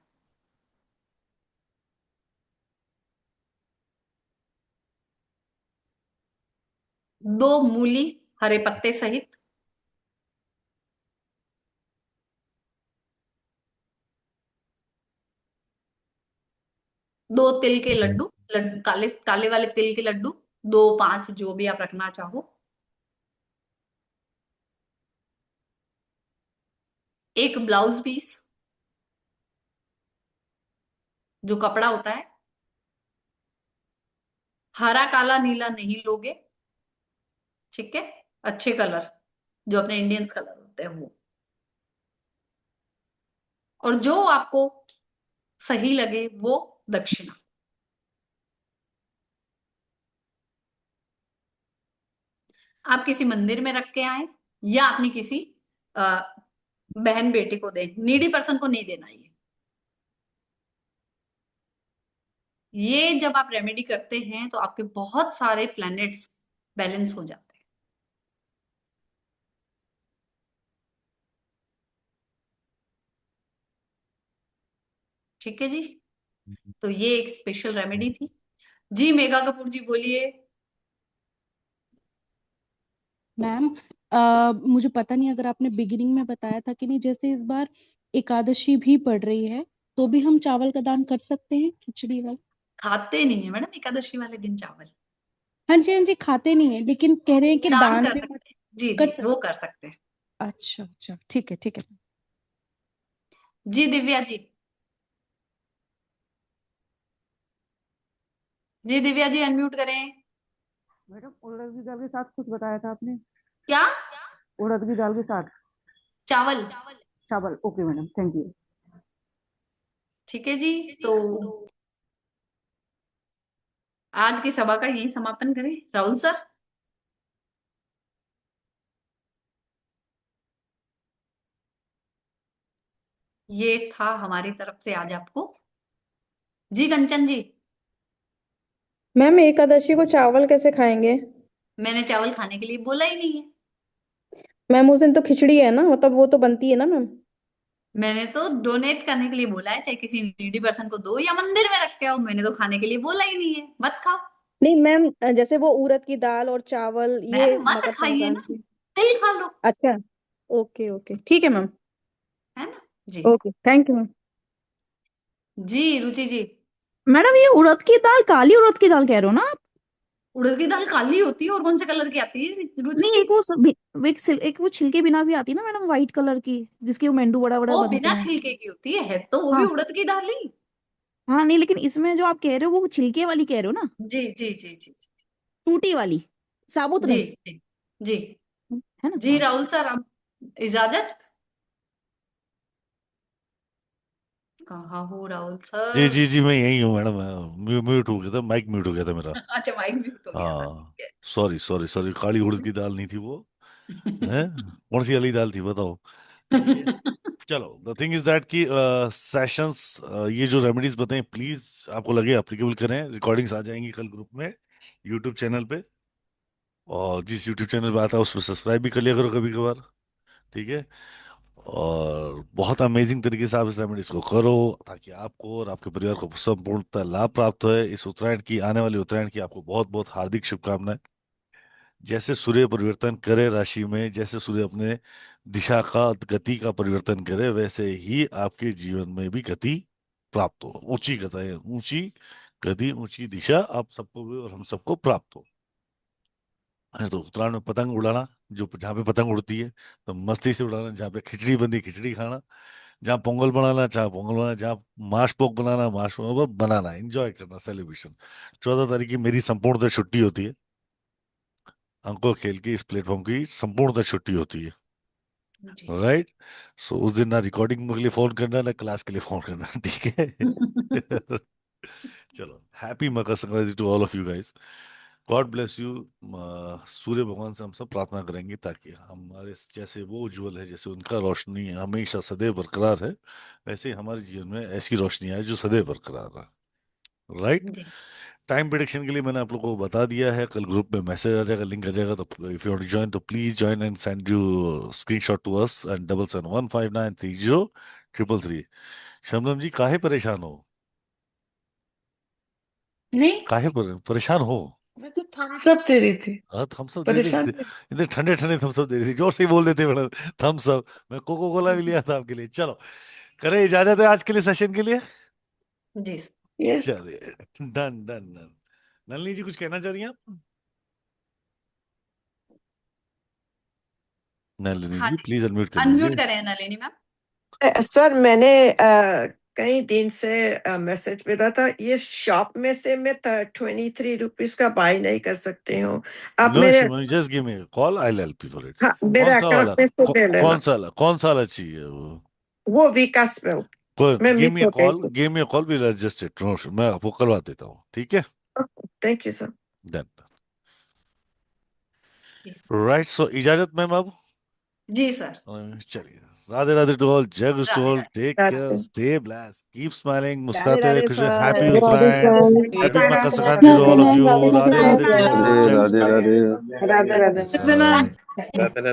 दो मूली हरे पत्ते सहित, दो तिल के लड्डू, काले काले वाले तिल के लड्डू, दो पांच जो भी आप रखना चाहो, एक ब्लाउज पीस जो कपड़ा होता है, हरा काला नीला नहीं लोगे, ठीक है, अच्छे कलर जो अपने इंडियंस कलर होते हैं वो, और जो आपको सही लगे वो दक्षिणा। आप किसी मंदिर में रख के आए या अपनी किसी अ, बहन बेटी को दें, नीडी पर्सन को नहीं देना। ये जब आप रेमेडी करते हैं तो आपके बहुत सारे प्लैनेट्स बैलेंस हो जाते हैं। ठीक है जी, तो ये एक स्पेशल रेमेडी थी जी। मेघा कपूर जी बोलिए। मैम मुझे पता नहीं अगर आपने बिगिनिंग में बताया था कि नहीं, जैसे इस बार एकादशी भी पड़ रही है तो भी हम चावल का दान कर सकते हैं, खिचड़ी वाला? खाते नहीं है मैडम एकादशी वाले दिन चावल। हाँ जी, हाँ जी, खाते नहीं है, लेकिन कह रहे हैं कि दान दान कर भी सकते हैं जी कर जी, सकते। वो कर सकते हैं। अच्छा अच्छा, ठीक है ठीक है। जी दिव्या जी, जी दिव्या जी अनम्यूट करें। मैडम उड़द की दाल के साथ कुछ बताया था आपने? क्या? उड़द की दाल के साथ चावल। चावल। Okay madam, thank you. ठीक है जी, तो आज की सभा का यही समापन करें। राहुल सर। ये था हमारी तरफ से आज आपको। जी कंचन जी। मैम एकादशी को चावल कैसे खाएंगे? मैंने चावल खाने के लिए बोला ही नहीं है। मैम उस दिन तो खिचड़ी है ना, मतलब वो तो बनती है ना मैम। मैंने तो डोनेट करने के लिए बोला है, चाहे किसी नीडी पर्सन को दो या मंदिर में रख के आओ। मैंने तो खाने के लिए बोला ही नहीं है, मत खाओ। नहीं मैम, जैसे वो उड़द की दाल और चावल ये मैम मत मकर खाइए ना, संक्रांति। तिल खा लो। अच्छा, ओके ओके, ठीक है मैम। है ना जी। Okay, thank you ma'am. जी रुचि जी। मैडम ये उड़द की दाल, काली उड़द की दाल कह रहे हो ना आप? उड़द की दाल काली होती है और कौन से कलर की आती है रुचि नहीं, जी? एक वो छिलके बिना भी आती है ना मैडम, व्हाइट कलर की, जिसके वो मेंदू बड़ा बड़ा वो बनते बिना हैं। छिलके की होती है तो वो भी हाँ उड़द की दाल ही। हाँ, नहीं लेकिन इसमें जो आप कह रहे हो वो छिलके वाली कह रहे हो ना, जी जी जी जी टूटी वाली, साबुत जी नहीं, जी जी है ना? जी। हाँ। राहुल सर अब इजाजत। कहाँ हो राहुल जी सर? जी जी, मैं यही हूँ मैडम। म्यूट हो गया था, माइक म्यूट हो गया था मेरा। अच्छा, माइक म्यूट हो गया था, हाँ, ठीक सॉरी सॉरी सॉरी, काली उड़द की दाल नहीं थी वो। है, कौन सी वाली दाल थी बताओ। ठीक है, है। चलो। द थिंग इज दैट कि सेशंस, ये जो रेमेडीज बताएं प्लीज आपको लगे एप्लीकेबल करें। रिकॉर्डिंग्स आ जाएंगी कल ग्रुप में, यूट्यूब चैनल पे। और जिस यूट्यूब चैनल पे आता है उस पर सब्सक्राइब भी कर लिया करो कभी कभार। ठीक है, और बहुत अमेजिंग तरीके से आप इस रेमेडीज को करो ताकि आपको और आपके परिवार को संपूर्णतः लाभ प्राप्त हो। इस उत्तरायण की, आने वाली उत्तरायण की आपको बहुत बहुत हार्दिक शुभकामनाएं। जैसे सूर्य परिवर्तन करे राशि में, जैसे सूर्य अपने दिशा का, गति का परिवर्तन करे, वैसे ही आपके जीवन में भी गति प्राप्त हो। ऊंची गति, ऊंची गति, ऊंची दिशा आप सबको भी और हम सबको प्राप्त हो। अरे तो उत्तरायण में पतंग उड़ाना, जो जहाँ पे पतंग उड़ती है तो मस्ती से उड़ाना, जहाँ पे खिचड़ी बनती खिचड़ी खाना, जहाँ पोंगल बनाना चाहे पोंगल बनाना, जहाँ माश पोक बनाना माश पोक बनाना, एंजॉय करना, सेलिब्रेशन। 14 तारीख की मेरी संपूर्णतः छुट्टी होती है। अंको खेल की इस प्लेटफॉर्म की संपूर्णतः छुट्टी होती है। जी। राइट, सो उस दिन ना रिकॉर्डिंग के लिए फोन करना ना क्लास के लिए फोन करना। ठीक है। चलो, happy Makar Sankranti to all of you guys. God bless you. सूर्य भगवान से हम सब प्रार्थना करेंगे ताकि हमारे जैसे वो उज्जवल है, जैसे उनका रोशनी हमेशा सदैव बरकरार है, वैसे ही हमारे जीवन में ऐसी रोशनी आए जो सदैव बरकरार है। राइट। जी टाइम प्रिडिक्शन के लिए मैंने आप लोगों को बता दिया है, कल ग्रुप में मैसेज आ जाएगा, लिंक आ जाएगा। तो if you want to join तो please join and send you screenshot to us and 7715930333। Shabnam ji, काहे परेशान हो? नहीं, काहे परेशाान हो? मैं तो थम्स अप दे रही थी, हाँ, थम्स अप दे दे, परेशान नहीं। इतने ठंडे ठंडे थम्स अप दे दी, जोर से ही बोल देते मैडम। थम्स अप, मैं कोको कोला भी लिया था आपके लिए। चलो, करें इजाजत है आज के लिए, सेशन के लिए। जी यस। चलिए, डन डन डन। नलिनी जी कुछ कहना चाह रही हैं आप? नलिनी हाँ जी जी, प्लीज अनम्यूट कर अनम्यूट लीजिए। करें नलिनी मैम। सर मैंने कई दिन से मैसेज मिला था, ये शॉप में से मैं 23 रुपीज का बाय नहीं कर सकती हूँ। आप नो मेरे, issue ma'am, just give me call, I will help you for it. हाँ मेरे कौन सा अकाउंट वाला, में से ले लेना। कौन सा वाला चाहिए वो विकास बिल, मैं गिव मिस मी हो गई कॉल, थी। Give me call, will adjust it. मैं आपको करवा देता हूँ, ठीक है। Thank you sir. Done. Right, so इजाजत मैम अब। जी सर। चलिए, राधे राधे टू ऑल, जय गुरु to Radhe all, Radhe. Take care, stay blessed, keep smiling, Radhe मुस्कुराते रहे, राधे खुश, sir. Happy Radhe Uttarayan, sir. Happy Makar Radhe Sankranti to all of ma'am, you, Radhe Radhe Radhe to sir. All, Radhe जय राधे गुरु। राधे राधे राधे Right. राधे